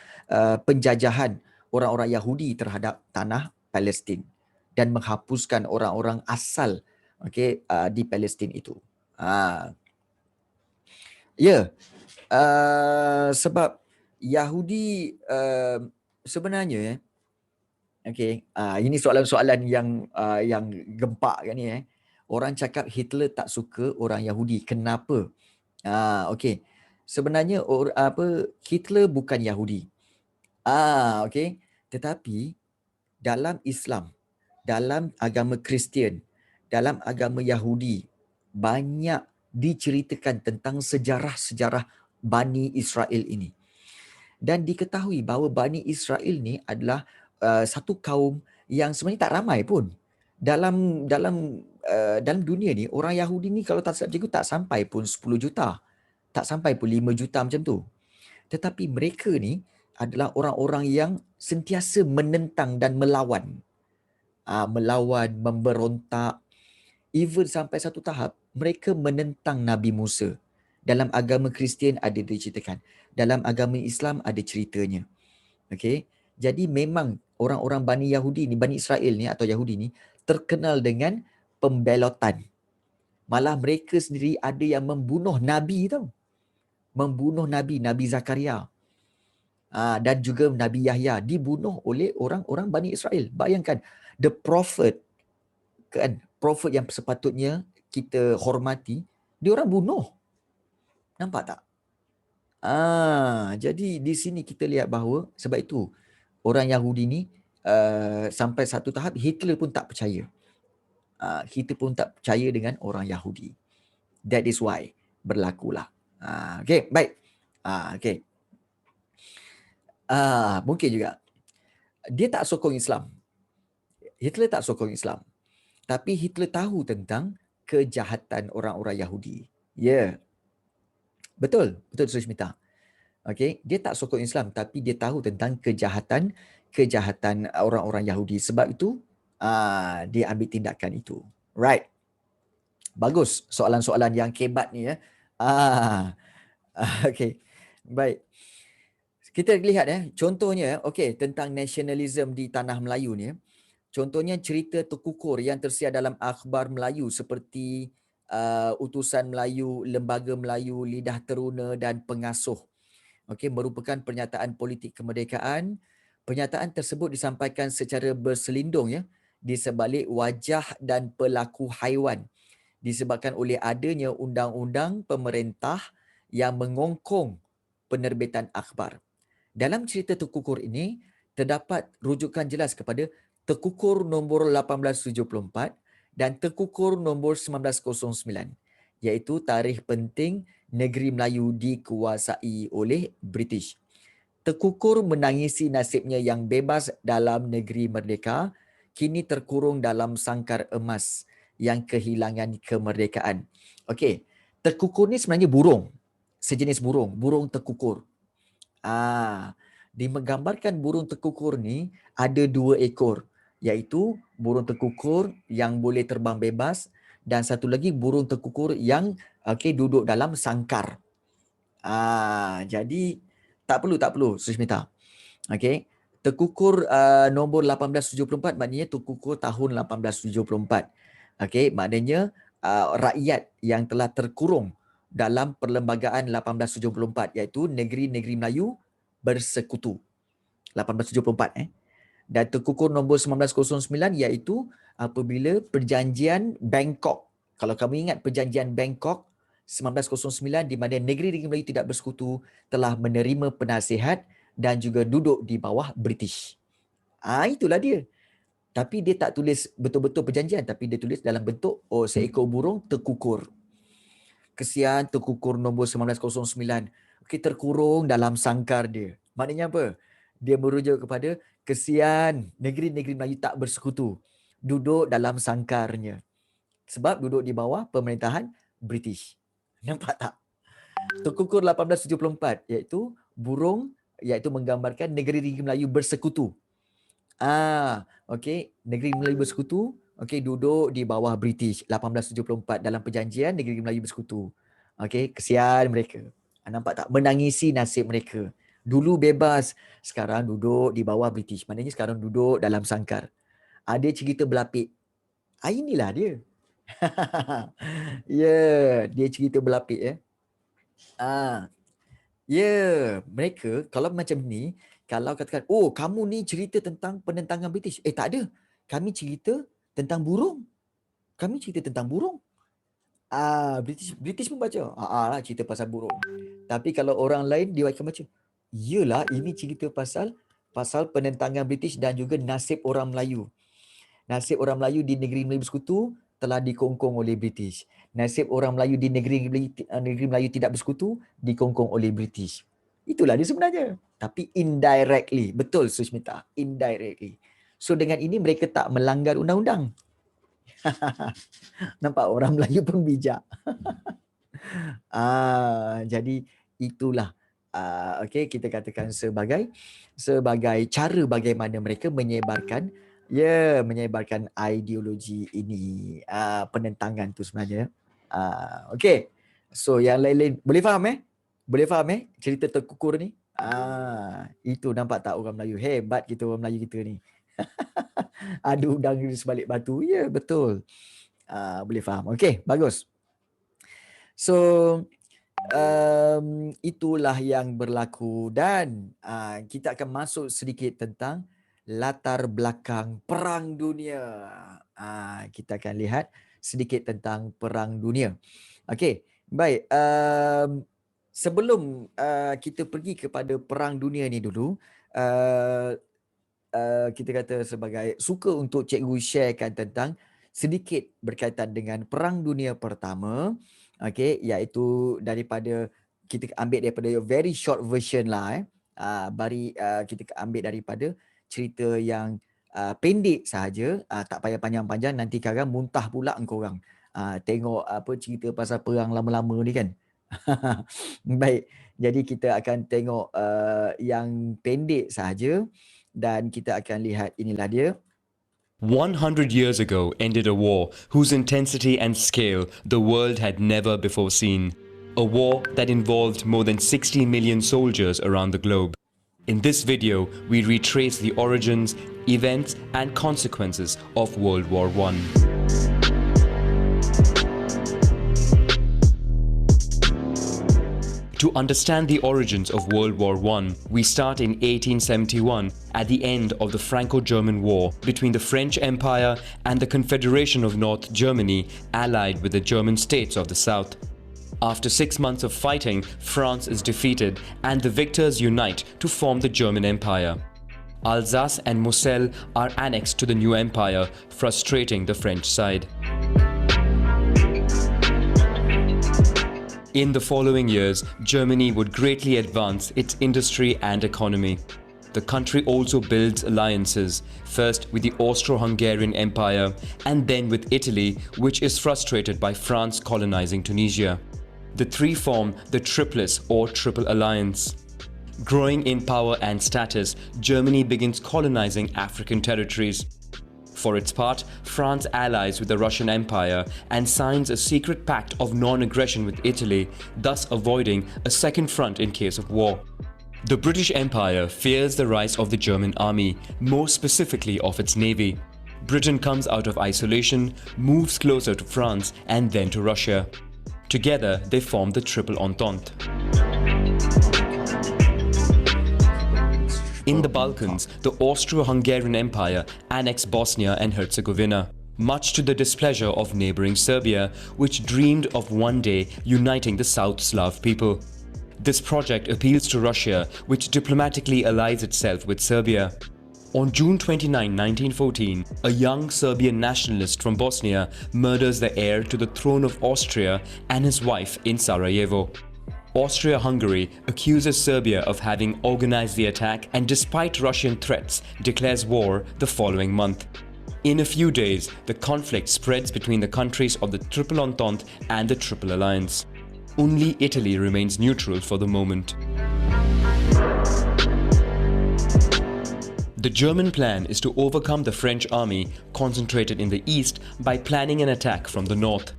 penjajahan orang-orang Yahudi terhadap tanah Palestin dan menghapuskan orang-orang asal di Palestin itu. Sebab Yahudi sebenarnya ini soalan-soalan yang gempak kan ni. Orang cakap Hitler tak suka orang Yahudi. Kenapa? Sebenarnya Hitler bukan Yahudi. Tetapi dalam Islam, dalam agama Kristian, dalam agama Yahudi, banyak diceritakan tentang sejarah-sejarah Bani Israel ini. Dan diketahui bahawa Bani Israel ni adalah satu kaum yang sebenarnya tak ramai pun. Dalam dunia ni, orang Yahudi ni kalau tak silap cikgu tak sampai pun 10 juta. Tak sampai pun 5 juta macam tu. Tetapi mereka ni adalah orang-orang yang sentiasa menentang dan melawan. Melawan, memberontak. Even sampai satu tahap, mereka menentang Nabi Musa. Dalam agama Kristian ada diceritakan. Dalam agama Islam ada ceritanya. Jadi memang orang-orang Bani Yahudi ni, Bani Israel ni atau Yahudi ni terkenal dengan pembelotan. Malah mereka sendiri ada yang membunuh Nabi tau. Membunuh Nabi Zakaria. Dan juga Nabi Yahya dibunuh oleh orang-orang Bani Israel. Bayangkan, the prophet, prophet yang sepatutnya kita hormati, dia orang bunuh. Nampak tak? Jadi di sini kita lihat bahawa sebab itu orang Yahudi ni sampai satu tahap Hitler pun tak percaya. Hitler pun tak percaya dengan orang Yahudi. That is why berlakulah. Baik. Mungkin juga dia tak sokong Islam. Hitler tak sokong Islam. Tapi Hitler tahu tentang kejahatan orang-orang Yahudi. Betul Sushmita. Dia tak sokong Islam tapi dia tahu tentang kejahatan orang-orang Yahudi. Sebab itu dia ambil tindakan itu. Right. Bagus soalan-soalan yang kebat ni ya. Okey. Baik. Kita lihat contohnya tentang nasionalisme di tanah Melayu ni. Contohnya cerita terkukur yang tersiar dalam akhbar Melayu seperti Utusan Melayu, Lembaga Melayu, Lidah Teruna dan Pengasuh. Merupakan pernyataan politik kemerdekaan. Pernyataan tersebut disampaikan secara berselindung di sebalik wajah dan pelaku haiwan disebabkan oleh adanya undang-undang pemerintah yang mengongkong penerbitan akhbar. Dalam cerita terkukur ini, terdapat rujukan jelas kepada Terkukur nombor 1874 dan Terkukur nombor 1909, iaitu tarikh penting negeri Melayu dikuasai oleh British. Terkukur menangisi nasibnya yang bebas dalam negeri merdeka, kini terkurung dalam sangkar emas yang kehilangan kemerdekaan. Okey, terkukur ni sebenarnya burung. Sejenis burung terkukur. Digambarkan burung terkukur ni ada 2 ekor, iaitu burung terkukur yang boleh terbang bebas dan satu lagi burung terkukur yang duduk dalam sangkar. Jadi tak perlu Susmita. Terkukur nombor 1874 maknanya terkukur tahun 1874. Maknanya rakyat yang telah terkurung dalam Perlembagaan 1874 iaitu negeri-negeri Melayu bersekutu. 1874 Dan terkukur nombor 1909 iaitu apabila perjanjian Bangkok. Kalau kamu ingat perjanjian Bangkok 1909 di mana negeri-negeri Melayu tidak bersekutu telah menerima penasihat dan juga duduk di bawah British. Itulah dia. Tapi dia tak tulis betul-betul perjanjian, tapi dia tulis dalam bentuk seekor burung terkukur. Kesian terkukur nombor 1909. Terkurung dalam sangkar dia. Maknanya apa? Dia merujuk kepada kesian negeri-negeri Melayu tak bersekutu. Duduk dalam sangkarnya. Sebab duduk di bawah pemerintahan British. Nampak tak? Terkukur 1874 iaitu burung, iaitu menggambarkan negeri-negeri Melayu bersekutu. Negeri Melayu bersekutu, duduk di bawah British 1874 dalam perjanjian negeri Melayu bersekutu. Kesian mereka. Nampak tak? Menangisi nasib mereka. Dulu bebas, sekarang duduk di bawah British. Maknanya sekarang duduk dalam sangkar. Dia cerita berlapik. Inilah dia. Dia cerita berlapik mereka kalau macam ni, kalau katakan, kamu ni cerita tentang penentangan British. Tak ada. Kami cerita tentang burung. British pun baca. Lah cerita pasal burung. Tapi kalau orang lain dia akan baca, iyalah ini cerita pasal penentangan British dan juga nasib orang Melayu. Nasib orang Melayu di negeri Melayu bersekutu telah dikongkong oleh British. Nasib orang Melayu di negeri Melayu tidak bersekutu dikongkong oleh British. Itulah dia sebenarnya. Tapi indirectly. Betul Susmita. Indirectly. So dengan ini mereka tak melanggar undang-undang. Nampak orang Melayu pun bijak. Jadi itulah kita katakan sebagai cara bagaimana mereka menyebarkan ideologi ini, penentangan tu sebenarnya. So yang lain-lain boleh faham cerita terkukur ni. Itu nampak tak orang Melayu hebat kita, orang Melayu kita ni. Ada udang di sebalik batu. Ya, betul. Boleh faham. Bagus. So itulah yang berlaku dan kita akan masuk sedikit tentang latar belakang Perang Dunia. Kita akan lihat sedikit tentang Perang Dunia. Baik. Sebelum kita pergi kepada Perang Dunia ni dulu, kita kata sebagai suka untuk cikgu sharekan tentang sedikit berkaitan dengan Perang Dunia Pertama, iaitu daripada kita ambil daripada very short version lah. Kita ambil daripada cerita yang pendek sahaja, tak payah panjang-panjang, nanti kadang muntah pula engkau orang tengok cerita pasal perang lama-lama ni kan. Baik, jadi kita akan tengok yang pendek sahaja dan kita akan lihat inilah dia. 100 years ago ended a war whose intensity and scale the world had never before seen. A war that involved more than 60 million soldiers around the globe. In this video, we retrace the origins, events, and consequences of World War I. To understand the origins of World War I, we start in 1871 at the end of the Franco-German War between the French Empire and the Confederation of North Germany, allied with the German states of the south. After 6 months of fighting, France is defeated and the victors unite to form the German Empire. Alsace and Moselle are annexed to the new empire, frustrating the French side. In the following years, Germany would greatly advance its industry and economy. The country also builds alliances, first with the Austro-Hungarian Empire and then with Italy, which is frustrated by France colonizing Tunisia. The three form the Triplice or Triple Alliance. Growing in power and status, Germany begins colonizing African territories. For its part, France allies with the Russian Empire and signs a secret pact of non-aggression with Italy, thus avoiding a second front in case of war. The British Empire fears the rise of the German army, more specifically of its navy. Britain comes out of isolation, moves closer to France and then to Russia. Together, they form the Triple Entente. In the Balkans, the Austro-Hungarian Empire annexed Bosnia and Herzegovina, much to the displeasure of neighboring Serbia, which dreamed of one day uniting the South Slav people. This project appeals to Russia, which diplomatically allies itself with Serbia. On June 29, 1914, a young Serbian nationalist from Bosnia murders the heir to the throne of Austria and his wife in Sarajevo. Austria-Hungary accuses Serbia of having organized the attack and, despite Russian threats, declares war the following month. In a few days, the conflict spreads between the countries of the Triple Entente and the Triple Alliance. Only Italy remains neutral for the moment. The German plan is to overcome the French army concentrated in the east by planning an attack from the north.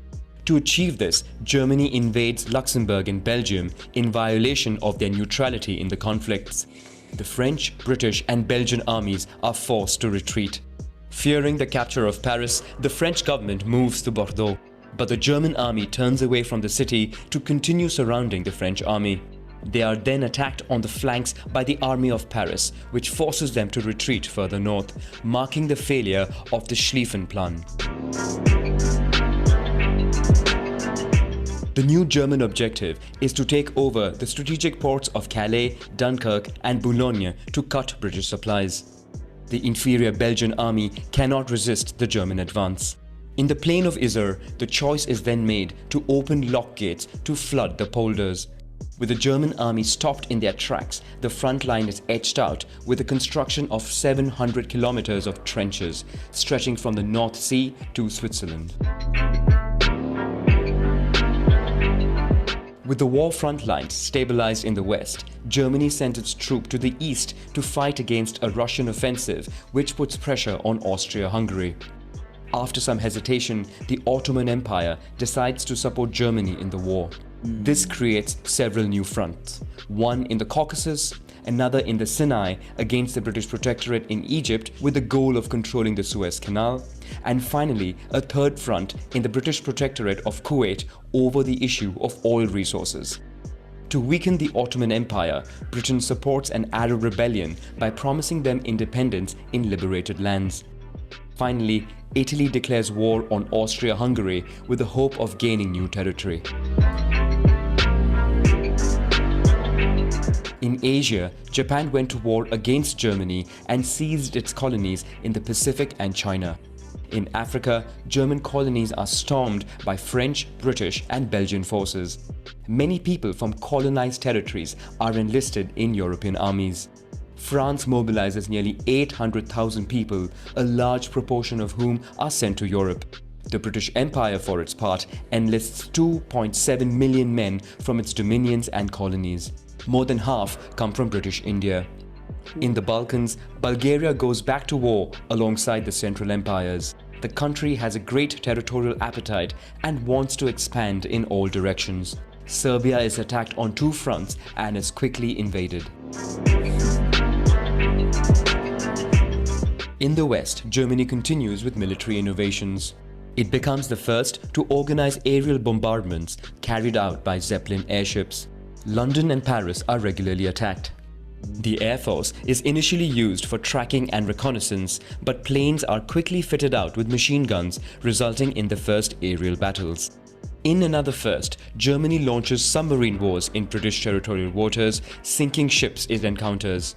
To achieve this, Germany invades Luxembourg and Belgium in violation of their neutrality in the conflicts. The French, British and Belgian armies are forced to retreat. Fearing the capture of Paris, the French government moves to Bordeaux, but the German army turns away from the city to continue surrounding the French army. They are then attacked on the flanks by the Army of Paris, which forces them to retreat further north, marking the failure of the Schlieffen Plan. The new German objective is to take over the strategic ports of Calais, Dunkirk and Boulogne to cut British supplies. The inferior Belgian army cannot resist the German advance. In the plain of Yser, the choice is then made to open lock gates to flood the polders. With the German army stopped in their tracks, the front line is etched out with the construction of 700 kilometers of trenches, stretching from the North Sea to Switzerland. With the war front lines stabilized in the west, Germany sent its troops to the east to fight against a Russian offensive, which puts pressure on Austria-Hungary. After some hesitation, the Ottoman Empire decides to support Germany in the war. This creates several new fronts, one in the Caucasus, another in the Sinai against the British Protectorate in Egypt with the goal of controlling the Suez Canal, and finally a third front in the British Protectorate of Kuwait over the issue of oil resources. To weaken the Ottoman Empire, Britain supports an Arab rebellion by promising them independence in liberated lands. Finally, Italy declares war on Austria-Hungary with the hope of gaining new territory. In Asia, Japan went to war against Germany and seized its colonies in the Pacific and China. In Africa, German colonies are stormed by French, British and Belgian forces. Many people from colonized territories are enlisted in European armies. France mobilizes nearly 800,000 people, a large proportion of whom are sent to Europe. The British Empire, for its part, enlists 2.7 million men from its dominions and colonies. More than half come from British India. In the Balkans, Bulgaria goes back to war alongside the Central Empires. The country has a great territorial appetite and wants to expand in all directions. Serbia is attacked on 2 fronts and is quickly invaded. In the West, Germany continues with military innovations. It becomes the first to organize aerial bombardments carried out by Zeppelin airships. London and Paris are regularly attacked. The Air Force is initially used for tracking and reconnaissance, but planes are quickly fitted out with machine guns, resulting in the first aerial battles. In another first, Germany launches submarine wars in British territorial waters, sinking ships it encounters.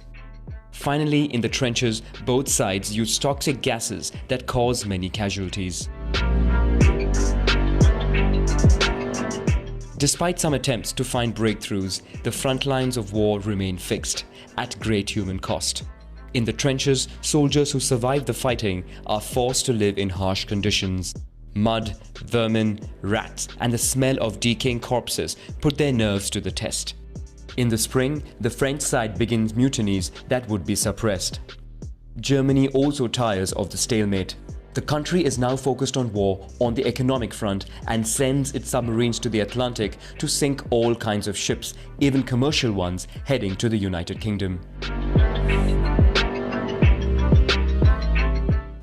Finally, in the trenches, both sides use toxic gases that cause many casualties. Despite some attempts to find breakthroughs, the front lines of war remain fixed, at great human cost. In the trenches, soldiers who survive the fighting are forced to live in harsh conditions. Mud, vermin, rats, and the smell of decaying corpses put their nerves to the test. In the spring, the French side begins mutinies that would be suppressed. Germany also tires of the stalemate. The country is now focused on war on the economic front and sends its submarines to the Atlantic to sink all kinds of ships, even commercial ones, heading to the United Kingdom.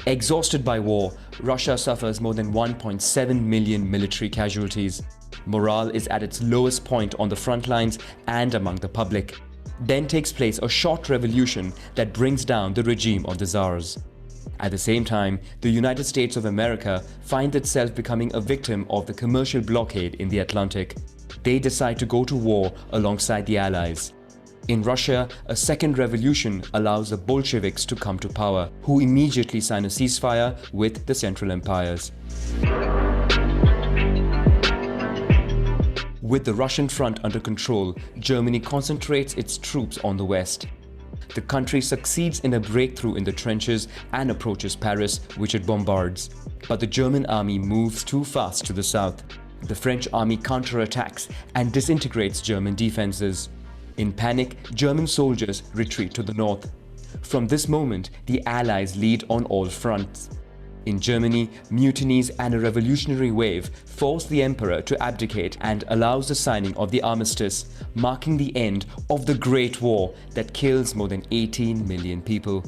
Exhausted by war, Russia suffers more than 1.7 million military casualties. Morale is at its lowest point on the front lines and among the public. Then takes place a short revolution that brings down the regime of the Tsars. At the same time, the United States of America finds itself becoming a victim of the commercial blockade in the Atlantic. They decide to go to war alongside the Allies. In Russia, a second revolution allows the Bolsheviks to come to power, who immediately sign a ceasefire with the Central Empires. With the Russian front under control, Germany concentrates its troops on the west. The country succeeds in a breakthrough in the trenches and approaches Paris, which it bombards. But the German army moves too fast to the south. The French army counterattacks and disintegrates German defenses. In panic, German soldiers retreat to the north. From this moment, the Allies lead on all fronts. In Germany, mutinies and a revolutionary wave force the emperor to abdicate and allows the signing of the armistice, marking the end of the Great War that kills more than 18 million people.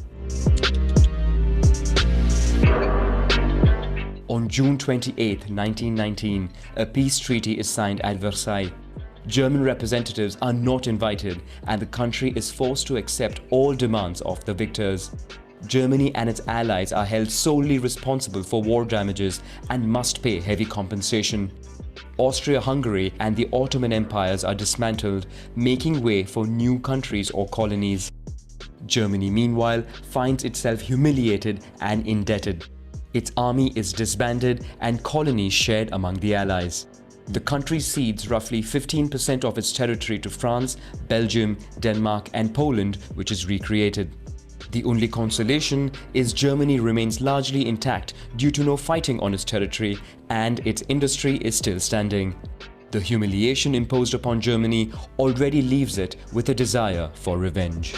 On June 28, 1919, a peace treaty is signed at Versailles. German representatives are not invited, and the country is forced to accept all demands of the victors. Germany and its allies are held solely responsible for war damages and must pay heavy compensation. Austria-Hungary and the Ottoman empires are dismantled, making way for new countries or colonies. Germany, meanwhile, finds itself humiliated and indebted. Its army is disbanded and colonies shared among the allies. The country cedes roughly 15% of its territory to France, Belgium, Denmark, and Poland, which is recreated. The only consolation is Germany remains largely intact due to no fighting on its territory, and its industry is still standing. The humiliation imposed upon Germany already leaves it with a desire for revenge.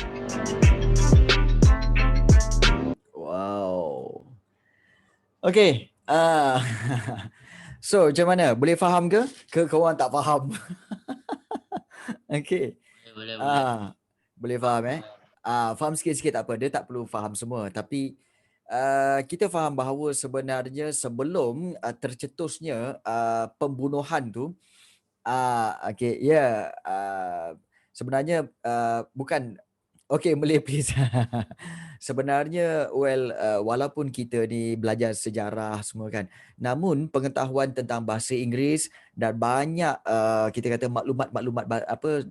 Wow. Okay. So, macam mana? Boleh faham ke? Ke korang tak faham? Okay. Boleh. Boleh faham faham sikit-sikit tak apa. Dia tak perlu faham semua. Tapi kita faham bahawa sebenarnya sebelum tercetusnya pembunuhan tu, okay, ya, sebenarnya bukan. Okay, Malay please. Sebenarnya, walaupun kita ni belajar sejarah semua kan, namun pengetahuan tentang bahasa Inggeris dan banyak kita kata maklumat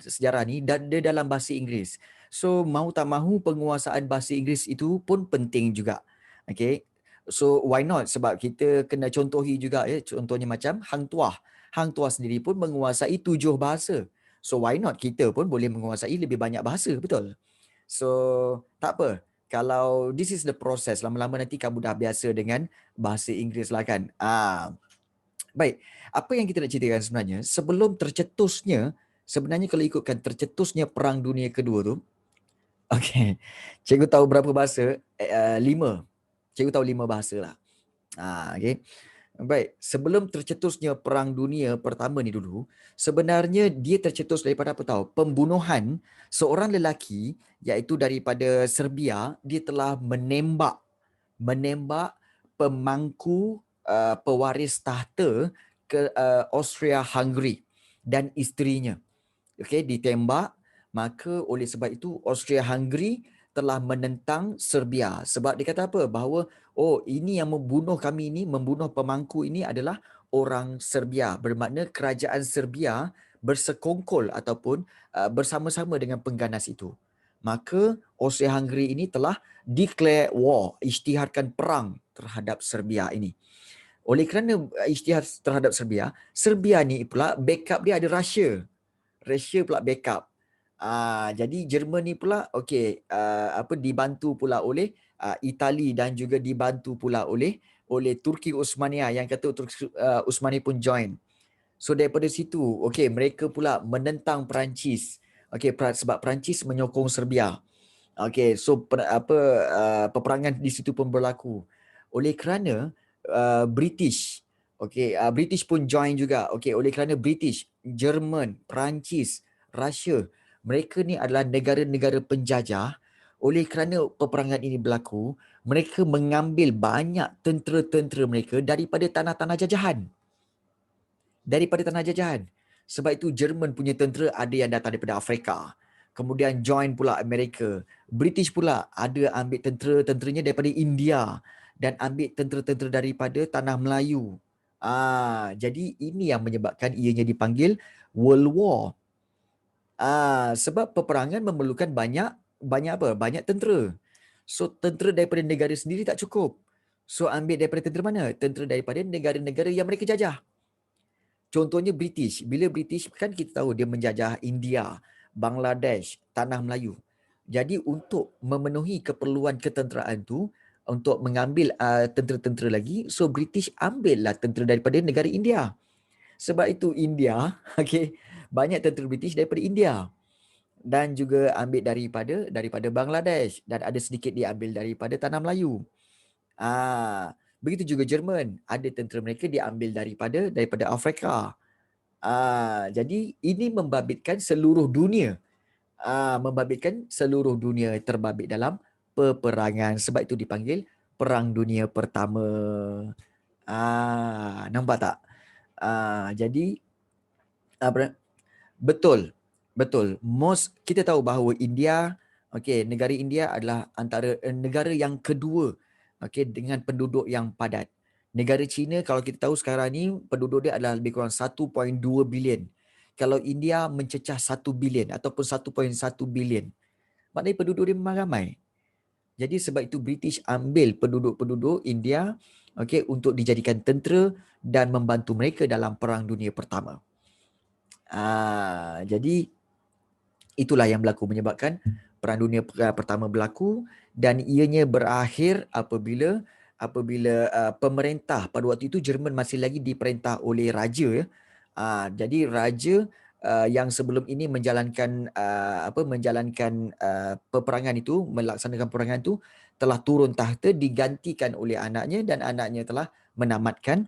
sejarah ni dia dalam bahasa Inggeris. So mahu tak mahu penguasaan bahasa Inggeris itu pun penting juga. Okay. So why not? Sebab kita kena contohi juga contohnya macam Hang Tuah. Hang Tuah sendiri pun menguasai 7 bahasa. So why not kita pun boleh menguasai lebih banyak bahasa, betul? So tak apa. Kalau this is the process, lama-lama nanti kamu dah biasa dengan bahasa Inggeris lah kan. Baik, apa yang kita nak ceritakan sebenarnya, sebelum tercetusnya, sebenarnya kalau ikutkan tercetusnya Perang Dunia Kedua tu, Okey. Cikgu tahu berapa bahasa? 5. Cikgu tahu 5 bahasa lah. Okey. Baik, sebelum tercetusnya Perang Dunia Pertama ni dulu, sebenarnya dia tercetus daripada apa tahu? Pembunuhan seorang lelaki iaitu daripada Serbia, dia telah menembak pemangku pewaris tahta ke Austria-Hungary dan isterinya. Okey, ditembak, maka oleh sebab itu Austria-Hungary telah menentang Serbia. Sebab dia kata apa? Bahawa ini yang membunuh kami ini, membunuh pemangku ini adalah orang Serbia. Bermakna kerajaan Serbia bersekongkol ataupun bersama-sama dengan pengganas itu. Maka Austria-Hungary ini telah declare war, isytiharkan perang terhadap Serbia ini. Oleh kerana isytihar terhadap Serbia, Serbia ni pula backup dia ada Russia. Russia pula backup. Jadi Jerman ni pula dibantu pula oleh Itali dan juga dibantu pula oleh Turki Osmania yang kata Turki Osmania pun join. So daripada situ mereka pula menentang Perancis. Sebab Perancis menyokong Serbia. So peperangan di situ pun berlaku. Oleh kerana British British pun join juga. Oleh kerana British, Jerman, Perancis, Russia, mereka ni adalah negara-negara penjajah. Oleh kerana peperangan ini berlaku, mereka mengambil banyak tentera-tentera mereka daripada tanah-tanah jajahan. Sebab itu Jerman punya tentera ada yang datang daripada Afrika. Kemudian join pula Amerika. British pula ada ambil tentera-tenteranya daripada India dan ambil tentera-tentera daripada tanah Melayu. Jadi ini yang menyebabkan ianya dipanggil World War. Sebab peperangan memerlukan banyak tentera. So tentera daripada negara sendiri tak cukup. So ambil daripada tentera mana? Tentera daripada negara-negara yang mereka jajah. Contohnya British. Bila British kan kita tahu dia menjajah India, Bangladesh, Tanah Melayu. Jadi untuk memenuhi keperluan ketenteraan tu, untuk mengambil tentera-tentera lagi, so British ambillah tentera daripada negara India. Sebab itu India, banyak tentera British daripada India. Dan juga ambil daripada Bangladesh dan ada sedikit diambil daripada Tanah Melayu. Begitu juga Jerman, ada tentera mereka diambil daripada Afrika. Jadi ini membabitkan seluruh dunia. Terbabit dalam peperangan. Sebab itu dipanggil Perang Dunia Pertama. Nampak tak? Jadi betul. Kita tahu bahawa India, negara India adalah antara negara yang kedua dengan penduduk yang padat. Negara China kalau kita tahu sekarang ni penduduk dia adalah lebih kurang 1.2 bilion. Kalau India mencecah 1 bilion ataupun 1.1 bilion. Maknanya penduduk dia memang ramai. Jadi sebab itu British ambil penduduk-penduduk India untuk dijadikan tentera dan membantu mereka dalam Perang Dunia Pertama. Jadi itulah yang berlaku menyebabkan Perang Dunia Pertama berlaku dan ianya berakhir apabila pemerintah pada waktu itu Jerman masih lagi diperintah oleh raja. Jadi raja yang sebelum ini menjalankan peperangan itu, melaksanakan peperangan itu telah turun tahta, digantikan oleh anaknya dan anaknya telah menamatkan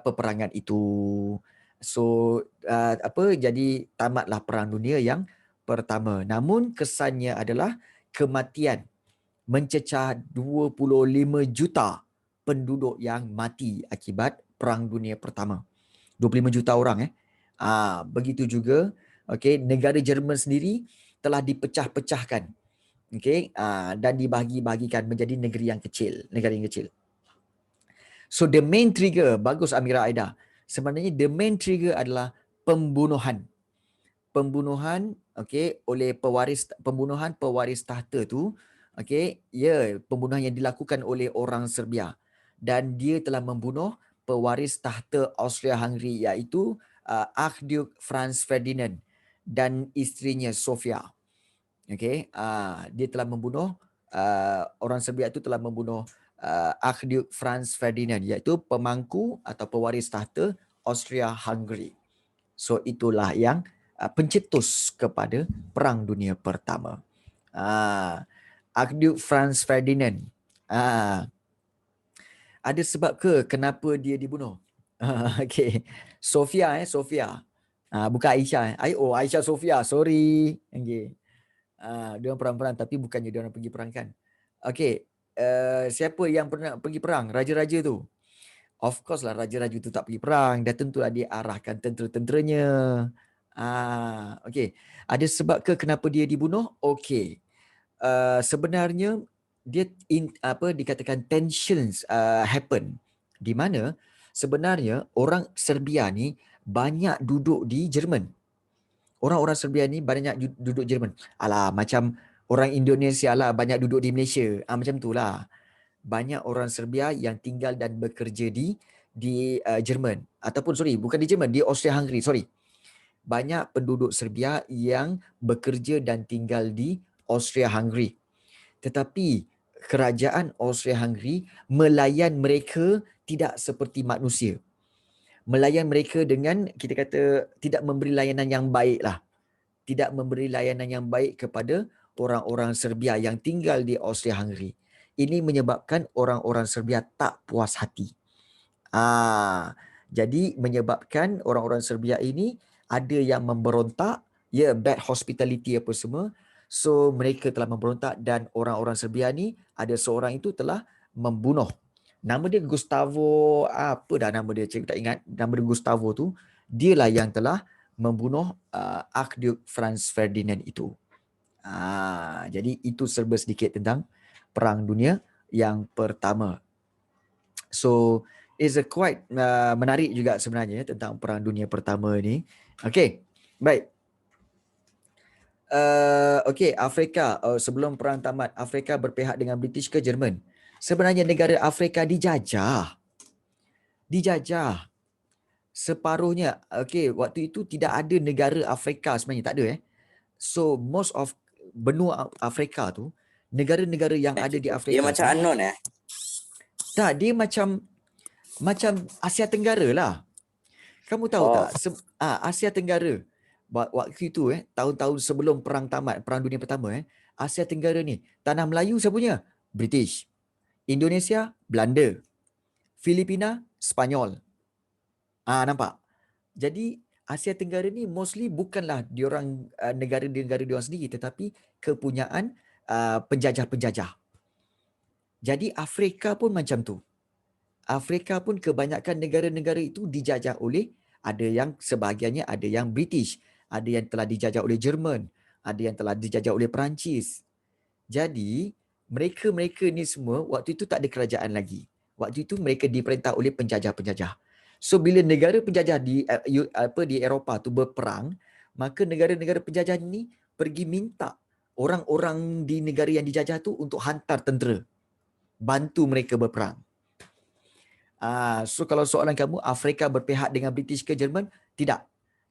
peperangan itu. So jadi tamatlah Perang Dunia yang Pertama. Namun kesannya adalah kematian mencecah 25 juta penduduk yang mati akibat Perang Dunia Pertama. 25 juta orang. Begitu juga negara Jerman sendiri telah dipecah-pecahkan. Dan dibahagi-bahagikan menjadi negara yang kecil. So the main trigger, bagus Amira Aida. Sebenarnya the main trigger adalah pembunuhan oleh pembunuhan pewaris tahta tu, pembunuhan yang dilakukan oleh orang Serbia dan dia telah membunuh pewaris tahta Austria-Hungary iaitu Archduke Franz Ferdinand dan isterinya Sofia. Dia telah membunuh orang Serbia itu telah membunuh Archduke Franz Ferdinand iaitu pemangku atau pewaris tahta Austria-Hungary. So itulah yang pencetus kepada Perang Dunia Pertama. Archduke Franz Ferdinand. Ada sebab ke kenapa dia dibunuh? Okey. Sofia. Bukan Aisyah. Oh, Aisyah Sofia. Sorry. Okey. Dia orang perang-perang tapi bukannya dia orang pergi perang kan. Okey. Siapa yang pernah pergi perang? Raja-raja tu. Of course lah raja-raja tu tak pergi perang. Dah tentulah dia arahkan tentera-tenteranya. Okey. Ada sebab ke kenapa dia dibunuh? Okey. Sebenarnya dia dikatakan tensions happen di mana sebenarnya orang Serbia ni banyak duduk di Jerman. Orang-orang Serbia ni banyak duduk Jerman. Alah, macam orang Indonesia lah banyak duduk di Malaysia. Macam tu lah. Banyak orang Serbia yang tinggal dan bekerja di Jerman. Ataupun bukan di Jerman, di Austria-Hungary, Banyak penduduk Serbia yang bekerja dan tinggal di Austria-Hungary. Tetapi kerajaan Austria-Hungary melayan mereka tidak seperti manusia. Melayan mereka dengan, kita kata, tidak memberi layanan yang baik lah. Tidak memberi layanan yang baik kepada orang-orang Serbia yang tinggal di Austria-Hungary. Ini menyebabkan orang-orang Serbia tak puas hati. Jadi menyebabkan orang-orang Serbia ini ada yang memberontak, bad hospitality apa semua. So mereka telah memberontak dan orang-orang Serbia ni ada seorang itu telah membunuh. Nama dia Gustavo, apa dah nama dia, cikgu tak ingat. Nama dia Gustavo tu, dialah yang telah membunuh Archduke Franz Ferdinand itu. Jadi itu serba sedikit tentang Perang Dunia yang Pertama. So is a quite menarik juga sebenarnya tentang Perang Dunia Pertama ni. Okey, baik. Afrika, sebelum perang tamat, Afrika berpihak dengan British ke Jerman? Sebenarnya negara Afrika dijajah. Separuhnya. Waktu itu tidak ada negara Afrika sebenarnya, tak ada. So most of benua Afrika tu, negara-negara yang ada di Afrika Dia macam tu, unknown tak, dia macam Asia Tenggara lah. Kamu tahu tak? Asia Tenggara waktu itu tahun-tahun sebelum perang tamat, Perang Dunia Pertama, Asia Tenggara ni, tanah Melayu siapa punya? British. Indonesia, Belanda. Filipina, Spanyol. Nampak? Jadi Asia Tenggara ni mostly bukanlah diorang negara-negara diorang sendiri, tetapi kepunyaan penjajah-penjajah. Jadi Afrika pun macam tu. Afrika pun kebanyakan negara-negara itu dijajah oleh, ada yang sebahagiannya ada yang British, ada yang telah dijajah oleh Jerman, ada yang telah dijajah oleh Perancis. Jadi mereka-mereka ni semua waktu itu tak ada kerajaan lagi. Waktu itu mereka diperintah oleh penjajah-penjajah. So bila negara penjajah di Eropah tu berperang, maka negara-negara penjajah ni pergi minta orang-orang di negara yang dijajah tu untuk hantar tentera bantu mereka berperang. So kalau soalan kamu, Afrika berpihak dengan British ke Jerman? Tidak.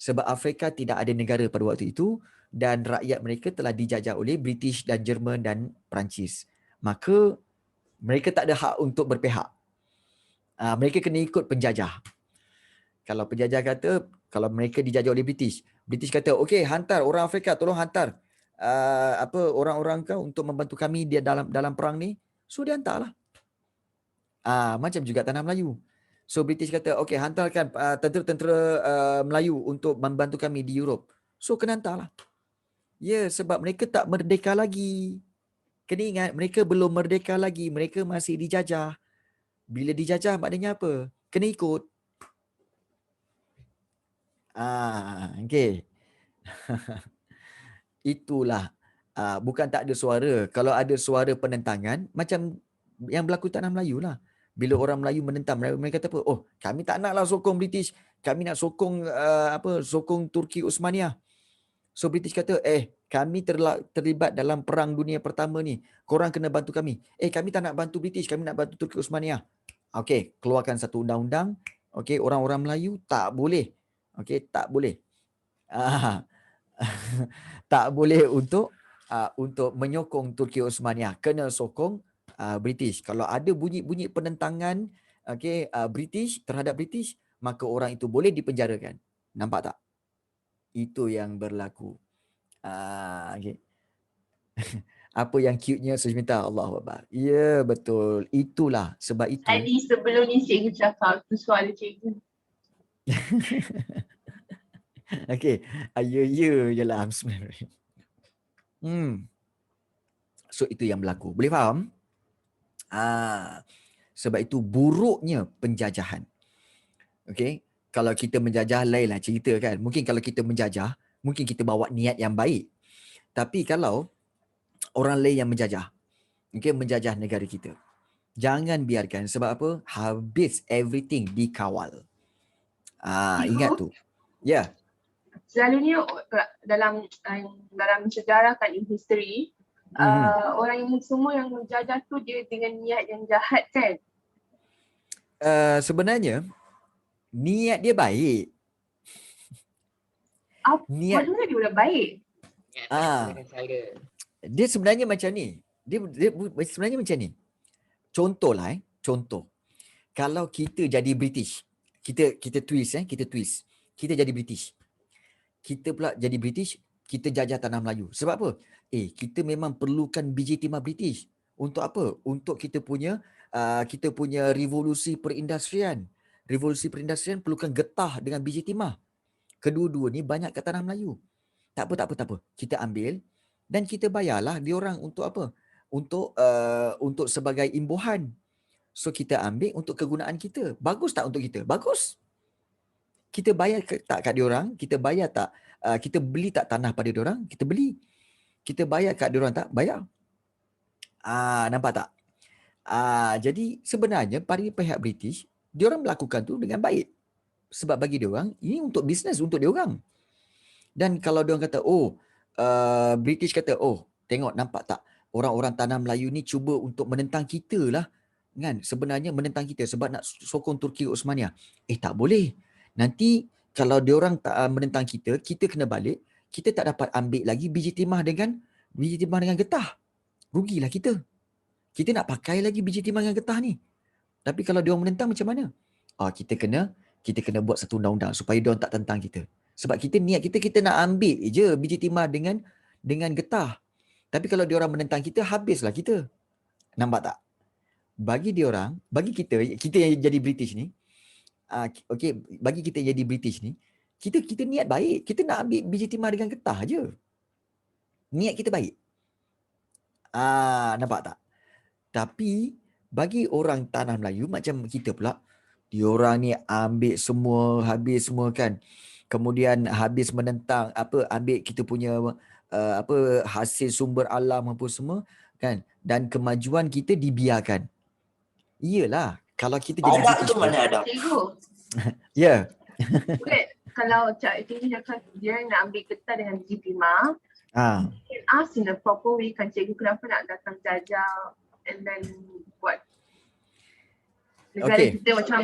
Sebab Afrika tidak ada negara pada waktu itu dan rakyat mereka telah dijajah oleh British dan Jerman dan Perancis. Maka mereka tak ada hak untuk berpihak. Mereka kena ikut penjajah. Kalau penjajah kata, kalau mereka dijajah oleh British, British kata, okey, hantar orang Afrika, tolong hantar orang-orang kau untuk membantu kami dia dalam perang ni. So dia hantarlah. Macam juga tanah Melayu. So British kata, okey, hantarkan tentera-tentera Melayu untuk membantu kami di Europe. So kena hantarlah. Sebab mereka tak merdeka lagi. Kena ingat, mereka belum merdeka lagi. Mereka masih dijajah. Bila dijajah maknanya apa? Kena ikut. Okey. Itulah. Bukan tak ada suara. Kalau ada suara penentangan, macam yang berlaku tanah Melayu lah. Bila orang Melayu menentang, mereka kata apa? Oh, kami tak naklah sokong British. Kami nak sokong sokong Turki Uthmaniyah. So British kata, kami terlibat dalam Perang Dunia Pertama ni. Korang kena bantu kami. Kami tak nak bantu British, kami nak bantu Turki Uthmaniyah. Okey, keluarkan satu undang-undang. Okey, orang-orang Melayu tak boleh. Okey, tak boleh. Tak boleh untuk menyokong Turki Uthmaniyah. Kena sokong British. Kalau ada bunyi-bunyi penentangan British terhadap British, maka orang itu boleh dipenjarakan. Nampak tak? Itu yang berlaku. Okay. Apa yang cute-nya sebentar, Allahu Akbar. Ya, betul. Itulah, sebab itu. Tadi sebelum ni cikgu cakap tu soalan cikgu. Okey. Ya je lah. Bismillahirrahmanirrahim. So itu yang berlaku. Boleh faham? Sebab itu buruknya penjajahan. Okey. Kalau kita menjajah lainlah cerita kan. Mungkin kalau kita menjajah, mungkin kita bawa niat yang baik. Tapi kalau orang lain yang menjajah, okay, menjajah negara kita, jangan biarkan. Sebab apa? Habis everything dikawal. Ingat tu. Ya. Selalunya dalam sejarah kan, in history, orang yang semua yang menjajah tu dia dengan niat yang jahat kan. Sebenarnya niat dia baik. Niat Maksudnya dia udah baik. dia sebenarnya macam ni. Dia sebenarnya macam ni. Contohlah, contoh. Kalau kita jadi British, kita twist. Kita jadi British. Kita pula jadi British, kita jajah tanah Melayu. Sebab apa? Kita memang perlukan biji timah British. Untuk apa? Untuk kita punya revolusi perindustrian. Revolusi perindustrian perlukan getah dengan biji timah. Kedua-dua ni banyak kat tanah Melayu. Tak apa. Kita ambil dan kita bayarlah diorang untuk apa? Untuk sebagai imbuhan. So kita ambil untuk kegunaan kita. Bagus tak untuk kita? Bagus. Kita bayar tak kat diorang? Kita bayar tak? Kita beli tak tanah pada diorang? Kita beli. Kita bayar kat diorang tak? Bayar. Nampak tak? Jadi sebenarnya pada pihak British, diorang melakukan tu dengan baik. Sebab bagi diorang, ini untuk bisnes, untuk diorang. Dan kalau diorang kata, British kata, tengok nampak tak? Orang-orang tanah Melayu ni cuba untuk menentang kita lah. Kan? Sebenarnya menentang kita sebab nak sokong Turki Osmania. Tak boleh. Nanti kalau diorang tak menentang kita, kita kena balik. Kita tak dapat ambil lagi biji timah dengan getah. Rugilah kita. Kita nak pakai lagi biji timah dengan getah ni. Tapi kalau diorang menentang macam mana? Kita kena buat satu undang-undang supaya diorang tak tentang kita. Sebab niat kita nak ambil je biji timah dengan getah. Tapi kalau diorang menentang kita, habislah kita. Nampak tak? Bagi diorang, bagi kita yang jadi British ni, bagi kita yang jadi British ni, kita niat baik. Kita nak ambil biji timah dengan getah je. Niat kita baik. Nampak tak? Tapi bagi orang tanah Melayu macam kita pula, diorang ni ambil semua, habis semua kan. Kemudian habis menentang ambil kita punya hasil sumber alam apa semua kan, dan kemajuan kita dibiarkan. Iyalah, kalau kita jadi Ada tu mana ada? Cikgu. Ya. Kalau cikgu cakap dia nak ambil getah dengan biji timah, can ask in a proper way kan, cikgu kenapa nak datang jajah and then buat negara kita macam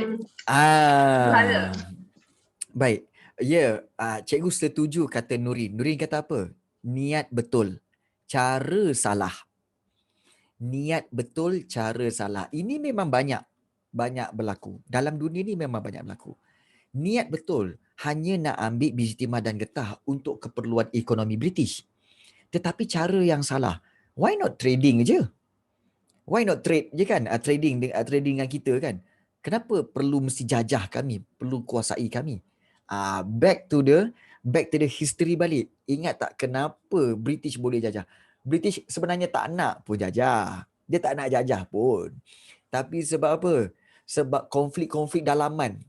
baik. Ya, cikgu setuju kata Nurin. Nurin kata apa? Niat betul, cara salah. Niat betul, cara salah. Ini memang banyak berlaku. Dalam dunia ni memang banyak berlaku. Niat betul, hanya nak ambil biji timah dan getah untuk keperluan ekonomi British. Tetapi cara yang salah. Why not trading je? Why not trade je kan? Trading dengan kita kan? Kenapa perlu mesti jajah kami? Perlu kuasai kami? Back to the history balik. Ingat tak kenapa British boleh jajah? British sebenarnya tak nak pun jajah. Dia tak nak jajah pun. Tapi sebab apa? Sebab konflik-konflik dalaman.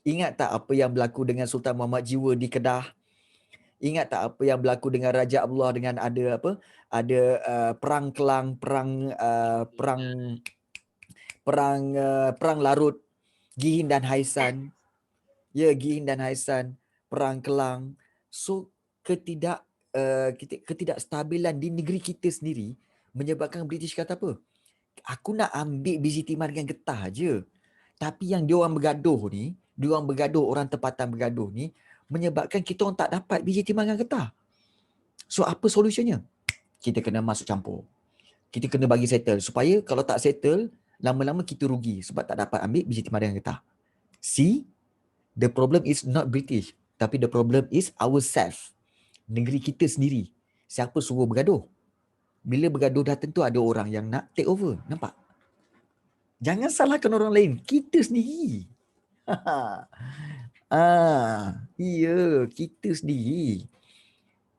Ingat tak apa yang berlaku dengan Sultan Muhammad Jiwa di Kedah? Ingat tak apa yang berlaku dengan Raja Abdullah dengan ada perang Kelang, perang Larut, Gihin dan Haisan. Ya, Gihin dan Haisan, perang Kelang. So ketidakstabilan di negeri kita sendiri menyebabkan British kata apa? Aku nak ambil biji timah dengan getah je. Tapi yang diorang bergaduh ni, orang tempatan bergaduh ni, menyebabkan kita orang tak dapat biji timah dengan getah. So apa solusinya? Kita kena masuk campur. Kita kena bagi settle. Supaya kalau tak settle, lama-lama kita rugi sebab tak dapat ambil biji timah dengan getah. See? The problem is not British. Tapi the problem is ourselves. Negeri kita sendiri. Siapa suruh bergaduh? Bila bergaduh dah tentu ada orang yang nak take over. Nampak? Jangan salahkan orang lain. Kita sendiri. Ya, kita sendiri.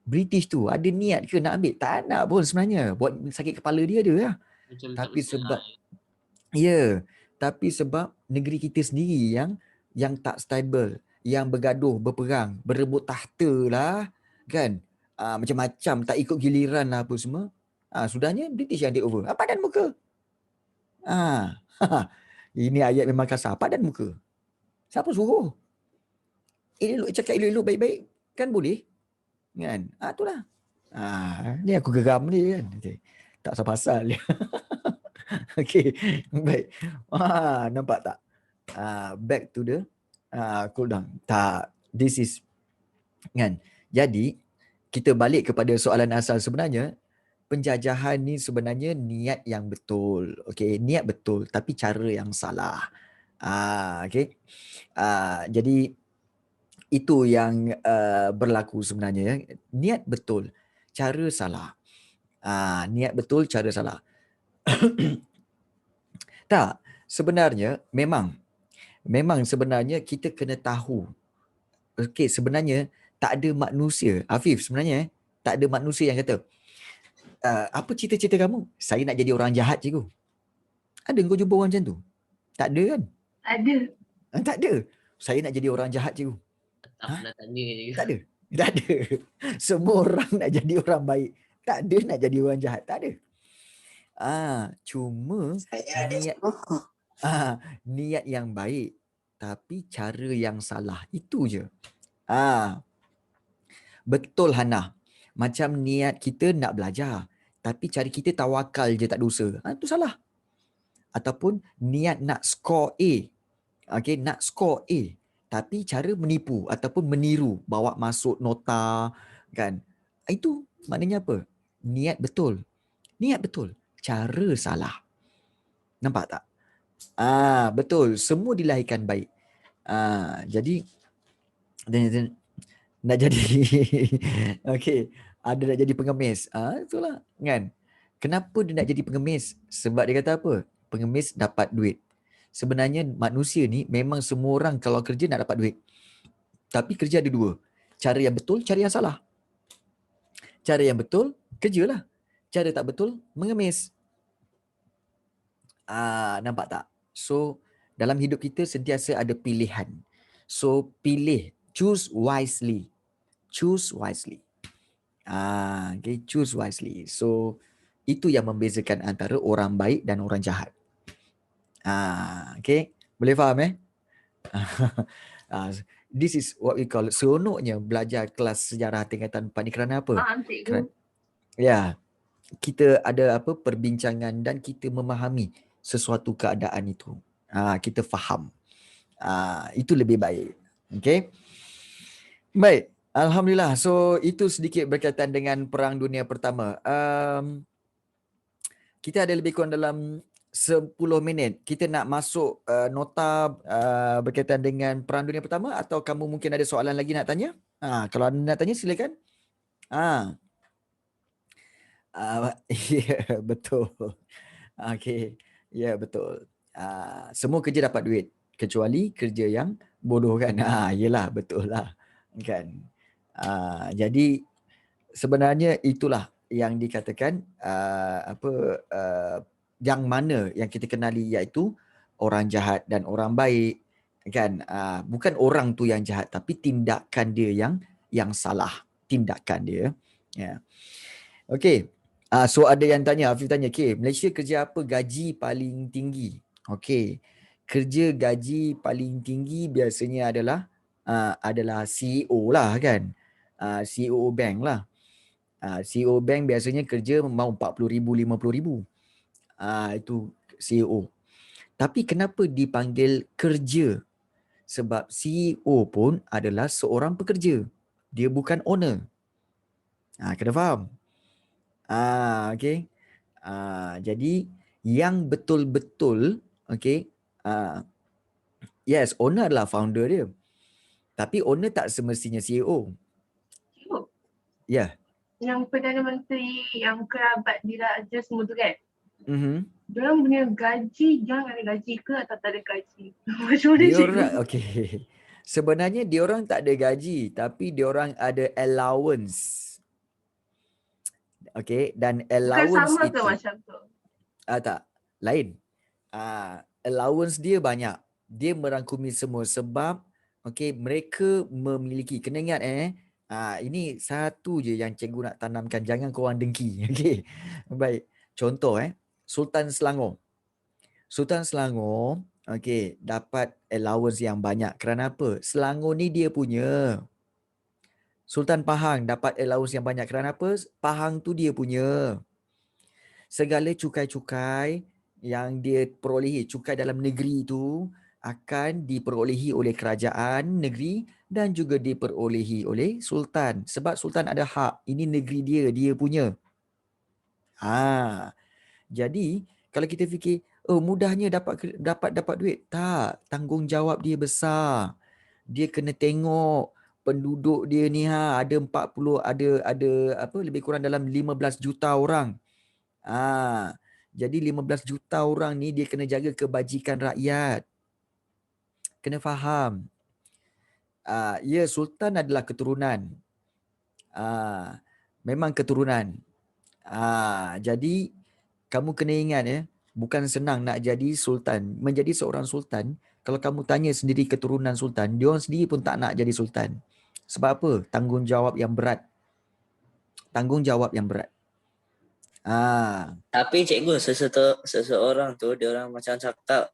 British tu ada niat ke nak ambil? Tak nak pun sebenarnya. Buat sakit kepala dia ada lah. Tapi sebab tapi sebab negeri kita sendiri yang tak stable, yang bergaduh, berperang, berebut tahta lah, kan? Macam-macam, tak ikut giliran lah apa semua. Sudahnya British yang take over. Padan muka. Ini ayat memang kasar. Padan muka. Siapa suruh? Elok cakap elok-elok baik-baik kan boleh? Kan? Itulah. Ni aku geram ni kan. Okay. Tak pasal dia. Okey, baik. Nampak tak? Back to the cool down. Tak, this is kan. Jadi kita balik kepada soalan asal sebenarnya. Penjajahan ni sebenarnya niat yang betul. Okey, niat betul tapi cara yang salah. Okey. Jadi itu yang berlaku sebenarnya. Niat betul, cara salah. Niat betul, cara salah. Tak, sebenarnya memang sebenarnya kita kena tahu. Okey, sebenarnya tak ada manusia. Afif, sebenarnya tak ada manusia yang kata, apa cita-cita kamu? Saya nak jadi orang jahat, cikgu. Ada kau jumpa orang macam tu? Tak ada kan? Ada. Tak ada. Saya nak jadi orang jahat, cikgu. Tak pernah tanya je. Tak ada. Tak ada. Semua orang nak jadi orang baik. Tak ada nak jadi orang jahat. Tak ada. Cuma niat yang baik tapi cara yang salah. Itu je. Betul Hana. Macam niat kita nak belajar tapi cara kita tawakal je tak dosa. Itu salah. Ataupun niat nak score A. Okey, nak score A tapi cara menipu ataupun meniru, bawa masuk nota kan. Itu maknanya apa? Niat betul. Niat betul. Cara salah. Nampak tak? Betul. Semua dilahirkan baik. Jadi nak jadi okey, ada nak jadi pengemis. Itulah kan. Kenapa dia nak jadi pengemis? Sebab dia kata apa? Pengemis dapat duit. Sebenarnya manusia ni memang semua orang kalau kerja nak dapat duit. Tapi kerja ada dua. Cara yang betul, cara yang salah. Cara yang betul, kerjalah. Cara tak betul, mengemis. Nampak tak? So, dalam hidup kita sentiasa ada pilihan. So, pilih. Choose wisely. Choose wisely. Okay, choose wisely. So, itu yang membezakan antara orang baik dan orang jahat. Okay, boleh faham this is what we call, seronoknya belajar kelas sejarah tingkatan 4 ni kerana apa? Kita ada perbincangan dan kita memahami sesuatu keadaan itu. Kita faham. Itu lebih baik. Okay. Baik. Alhamdulillah. So, itu sedikit berkaitan dengan Perang Dunia Pertama. Kita ada lebih kurang dalam 10 minit. Kita nak masuk nota berkaitan dengan Perang Dunia Pertama atau kamu mungkin ada soalan lagi nak tanya? Kalau anda nak tanya silakan. Ya, betul. Okey. Ya, betul. Semua kerja dapat duit kecuali kerja yang bodoh kan. Yalah, betul lah. Kan. Jadi sebenarnya itulah yang dikatakan yang mana yang kita kenali iaitu orang jahat dan orang baik kan. Bukan orang tu yang jahat tapi tindakan dia yang salah, tindakan dia. Okey. So ada yang tanya, Afif tanya, okey, Malaysia kerja apa gaji paling tinggi? Okey. Kerja gaji paling tinggi biasanya adalah CEO lah kan. CEO bank lah. CEO bank biasanya kerja mau 40,000, 50,000. Itu CEO. Tapi kenapa dipanggil kerja? Sebab CEO pun adalah seorang pekerja. Dia bukan owner. Kena faham. Okay. Jadi yang betul-betul, okay, yes, owner adalah founder dia. Tapi owner tak semestinya CEO. Ya. yang Perdana Menteri, yang kerabat diraja semua tu kan, Mhm. diorang punya gaji, diorang ada gaji ke atau tak ada gaji? Macam mana Dia cikgu? orang okey. Sebenarnya dia orang tak ada gaji tapi dia orang ada allowance. Okey, dan Bukan allowance sama ke itu macam tu? tak, lain. Allowance dia banyak. Dia merangkumi semua sebab okey, mereka memiliki, kena ingat ini satu je yang cikgu nak tanamkan, jangan korang dengki. Okey. Baik. Contoh Sultan Selangor. Sultan Selangor okey, dapat allowance yang banyak. Kerana apa? Selangor ni dia punya. Sultan Pahang dapat allowance yang banyak. Kerana apa? Pahang tu dia punya. Segala cukai-cukai yang dia perolehi, cukai dalam negeri itu akan diperolehi oleh kerajaan negeri dan juga diperolehi oleh sultan. Sebab sultan ada hak. Ini negeri dia, dia punya. Jadi kalau kita fikir, mudahnya dapat duit. Tak, tanggungjawab dia besar. Dia kena tengok penduduk dia ni ada 40, ada lebih kurang dalam 15 juta orang. Jadi 15 juta orang ni dia kena jaga kebajikan rakyat. Kena faham. Ya, sultan adalah keturunan. Memang keturunan. Jadi kamu kena ingat bukan senang nak jadi sultan. Menjadi seorang sultan, kalau kamu tanya sendiri keturunan sultan, dia orang sendiri pun tak nak jadi sultan. Sebab apa? Tanggungjawab yang berat. Tanggungjawab yang berat. Tapi cikgu, seseorang tu dia orang macam cakap tak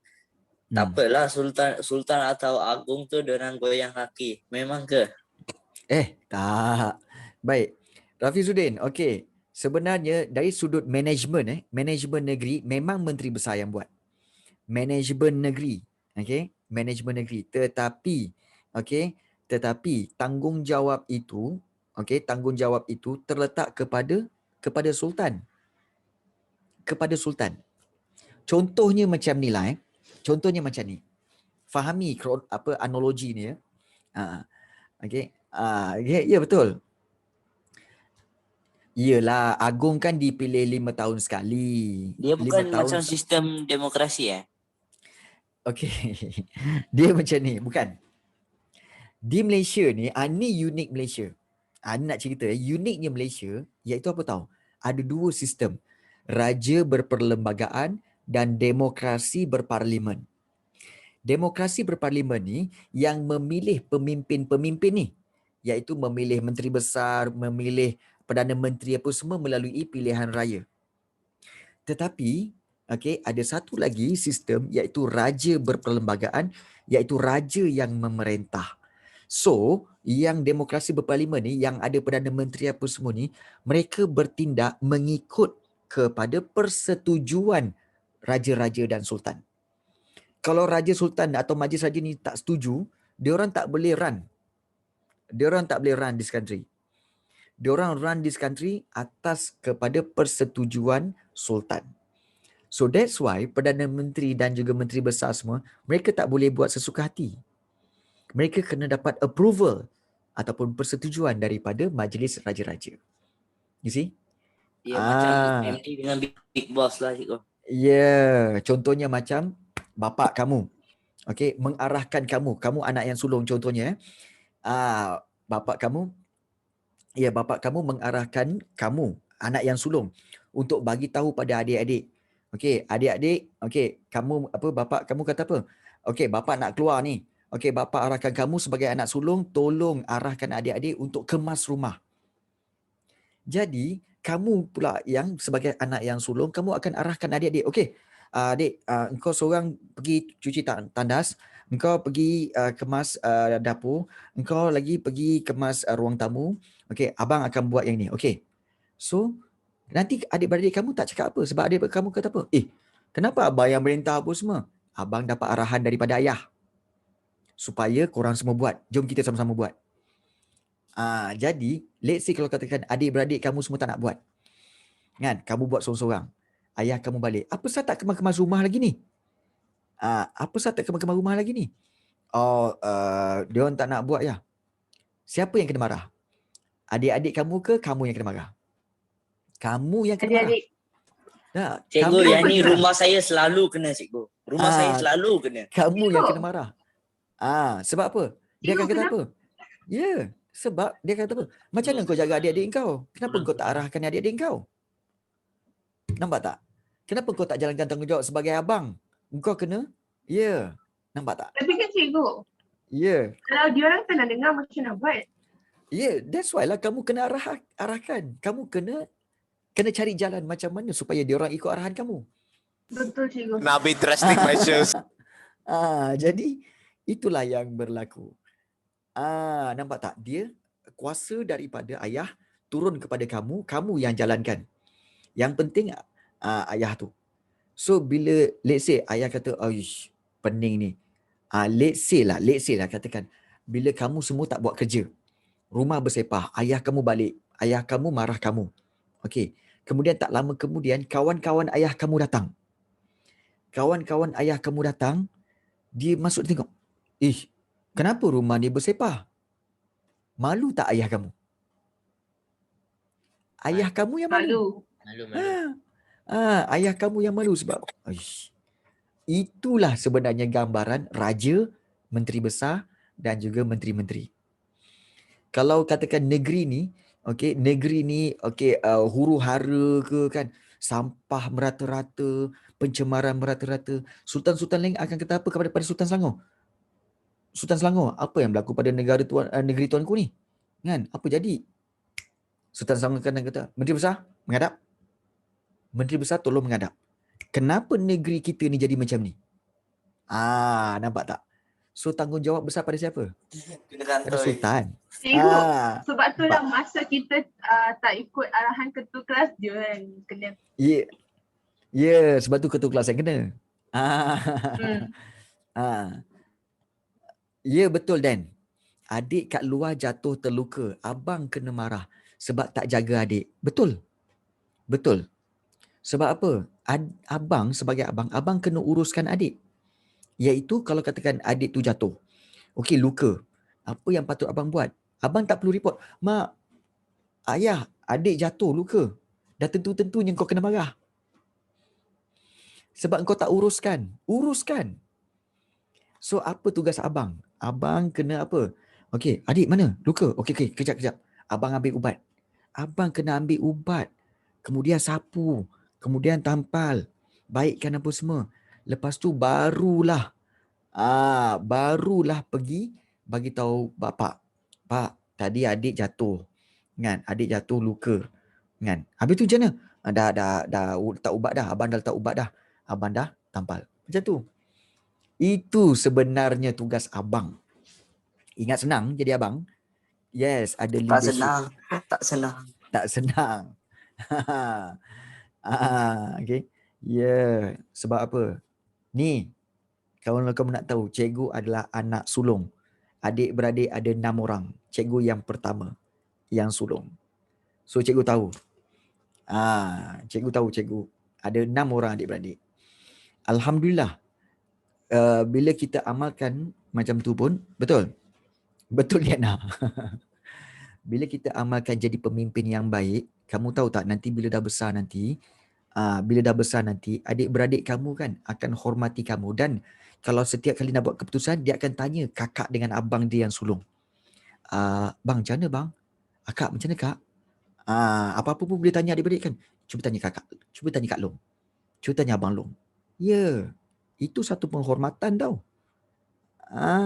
apalah sultan atau agung tu dia orang goyang kaki. Memang ke? Tak. Baik. Rafizuddin, okey. Sebenarnya dari sudut manajemen manajemen negeri memang menteri besar yang buat. Manajemen negeri, okey? Manajemen negeri. Tetapi tanggungjawab itu, tanggungjawab itu terletak kepada sultan. Kepada sultan. Contohnya macam ni lah Contohnya macam ni. Fahami analogi ni okey. Ya betul. Yelah, agung kan dipilih 5 tahun sekali. Dia bukan 5 tahun. macam sistem demokrasi Okey. Dia macam ni, bukan. Di Malaysia ni, ni unik Malaysia. Ni nak cerita uniknya Malaysia iaitu apa tahu? Ada dua sistem. Raja berperlembagaan dan demokrasi berparlimen. Demokrasi berparlimen ni yang memilih pemimpin-pemimpin ni, iaitu memilih menteri besar, memilih Perdana Menteri apa semua melalui pilihan raya. Tetapi ada satu lagi sistem iaitu raja berperlembagaan, iaitu raja yang memerintah. So, yang demokrasi berparlimen ni, yang ada Perdana Menteri apa semua ni, mereka bertindak mengikut kepada persetujuan raja-raja dan sultan. Kalau raja sultan atau majlis raja ni tak setuju, dia orang tak boleh run. Dia orang tak boleh run this country. Dia orang run this country atas kepada persetujuan sultan. So that's why Perdana Menteri dan juga Menteri Besar semua, mereka tak boleh buat sesuka hati. Mereka kena dapat approval ataupun persetujuan daripada majlis raja-raja. You see? Ya, macam MD dengan big boss lah cikgu. Ya, contohnya macam bapa kamu. Mengarahkan kamu anak yang sulung contohnya. Bapa kamu mengarahkan kamu, anak yang sulung, untuk bagi tahu pada adik-adik. Adik-adik, kamu bapa kamu kata apa? Bapa nak keluar ni. Bapa arahkan kamu sebagai anak sulung, tolong arahkan adik-adik untuk kemas rumah. Jadi, kamu pula yang sebagai anak yang sulung, kamu akan arahkan adik-adik. Adik, engkau seorang pergi cuci tandas, engkau pergi kemas dapur, engkau lagi pergi kemas ruang tamu. Abang akan buat yang ni. So, nanti adik-beradik kamu tak cakap apa sebab adik kamu kata apa? Kenapa abang yang merintah apa semua? Abang dapat arahan daripada ayah. Supaya korang semua buat. Jom kita sama-sama buat. Jadi, let's say kalau katakan adik-beradik kamu semua tak nak buat. Kan? Kamu buat seorang-seorang. Ayah kamu balik. Apa sah tak kemas-kemas rumah lagi ni? Apa sah tak kemas-kemas rumah lagi ni? Dia orang tak nak buat ya. Siapa yang kena marah? Adik-adik kamu ke kamu yang kena marah? Kamu yang kena marah. Adik-adik. Tak, Cikgu, kamu yang ni kena marah. rumah saya selalu kena, cikgu. Rumah saya Ah, selalu kena. Kamu yang Cikgu. kena marah. Sebab apa? Dia akan Cikgu, kata kenapa? apa? Ya, sebab dia kata apa? Macam mana kau jaga adik-adik kau? Kenapa kau tak arahkan adik-adik kau? Nampak tak? Kenapa kau tak jalankan tanggungjawab sebagai abang? Kau kena? Ya. Nampak tak? Tapi kan cikgu, Ya. kalau diorang tak nak dengar macam nak buat. Ya, that's why lah kamu kena arahkan. Kamu kena cari jalan macam mana supaya diorang ikut arahan kamu. Betul cikgu. Nabi drastic measures. Jadi itulah yang berlaku. Nampak tak? Dia kuasa daripada ayah turun kepada kamu, kamu yang jalankan. Yang penting ayah tu. So bila let's say ayah kata, "Aish, pening ni." Let's say lah katakan bila kamu semua tak buat kerja, rumah bersepah, ayah kamu balik, ayah kamu marah kamu. Okey. Kemudian tak lama kemudian kawan-kawan ayah kamu datang. Kawan-kawan ayah kamu datang, dia masuk tengok. Kenapa rumah ni bersepah? Malu tak ayah kamu? Ayah kamu yang malu. Malu. Ayah kamu yang malu sebab itulah sebenarnya gambaran raja, menteri besar dan juga menteri-menteri. Kalau katakan negeri ni, huru-hara ke kan, sampah merata-rata, pencemaran merata-rata, sultan-sultan lain akan kata apa kepada Sultan Selangor? Sultan Selangor, apa yang berlaku pada negeri tuanku ni? Kan? Apa jadi? Sultan Selangor akan kata, Menteri Besar, menghadap. Menteri Besar tolong menghadap. Kenapa negeri kita ni jadi macam ni? Nampak tak? So tanggungjawab besar pada siapa? Kena Pada kantoi. Sultan. Cikgu, sebab tu lah masa kita tak ikut arahan ketua kelas je kan. Kena. Ya, sebab tu ketua kelas yang kena. Ya, betul Dan. Adik kat luar jatuh terluka, abang kena marah sebab tak jaga adik. Betul. Sebab apa? Abang sebagai abang kena uruskan adik. Iaitu kalau katakan adik tu jatuh. Okey, luka. Apa yang patut abang buat? Abang tak perlu report. Mak, ayah, adik jatuh luka. Dah tentu-tentunya kau kena marah. Sebab kau tak uruskan. Uruskan. So apa tugas abang? Abang kena apa? Okey, adik mana? Luka. Okey, kejap. Abang ambil ubat. Abang kena ambil ubat. Kemudian sapu. Kemudian tampal. Baikkan apa semua. Lepas tu barulah pergi bagi tahu bapak. Pak, tadi adik jatuh. Kan? Adik jatuh luka. Kan? Habis tu macam mana? Dah letak ubat dah. Abang dah letak ubat dah. Abang dah tampal. Macam tu. Itu sebenarnya tugas abang. Ingat senang jadi abang? Yes, ada Tak leadership. senang. Tak senang. Okay. Ya, sebab apa? Ni, kalau kamu nak tahu, cikgu adalah anak sulung. Adik-beradik ada 6 orang. Cikgu yang pertama yang sulung. So cikgu tahu. Cikgu ada 6 orang adik-beradik. Alhamdulillah. Bila kita amalkan macam tu pun, betul Diana. Bila kita amalkan jadi pemimpin yang baik, kamu tahu tak nanti bila dah besar nanti, adik-beradik kamu kan akan hormati kamu. Dan kalau setiap kali nak buat keputusan, dia akan tanya kakak dengan abang dia yang sulung. Bang, macam mana bang? Akak, macam mana kak? Apa-apa pun boleh tanya adik-beradik kan. Cuba tanya kakak. Cuba tanya Kak Long. Cuba tanya abang Long. Ya, itu satu penghormatan tau.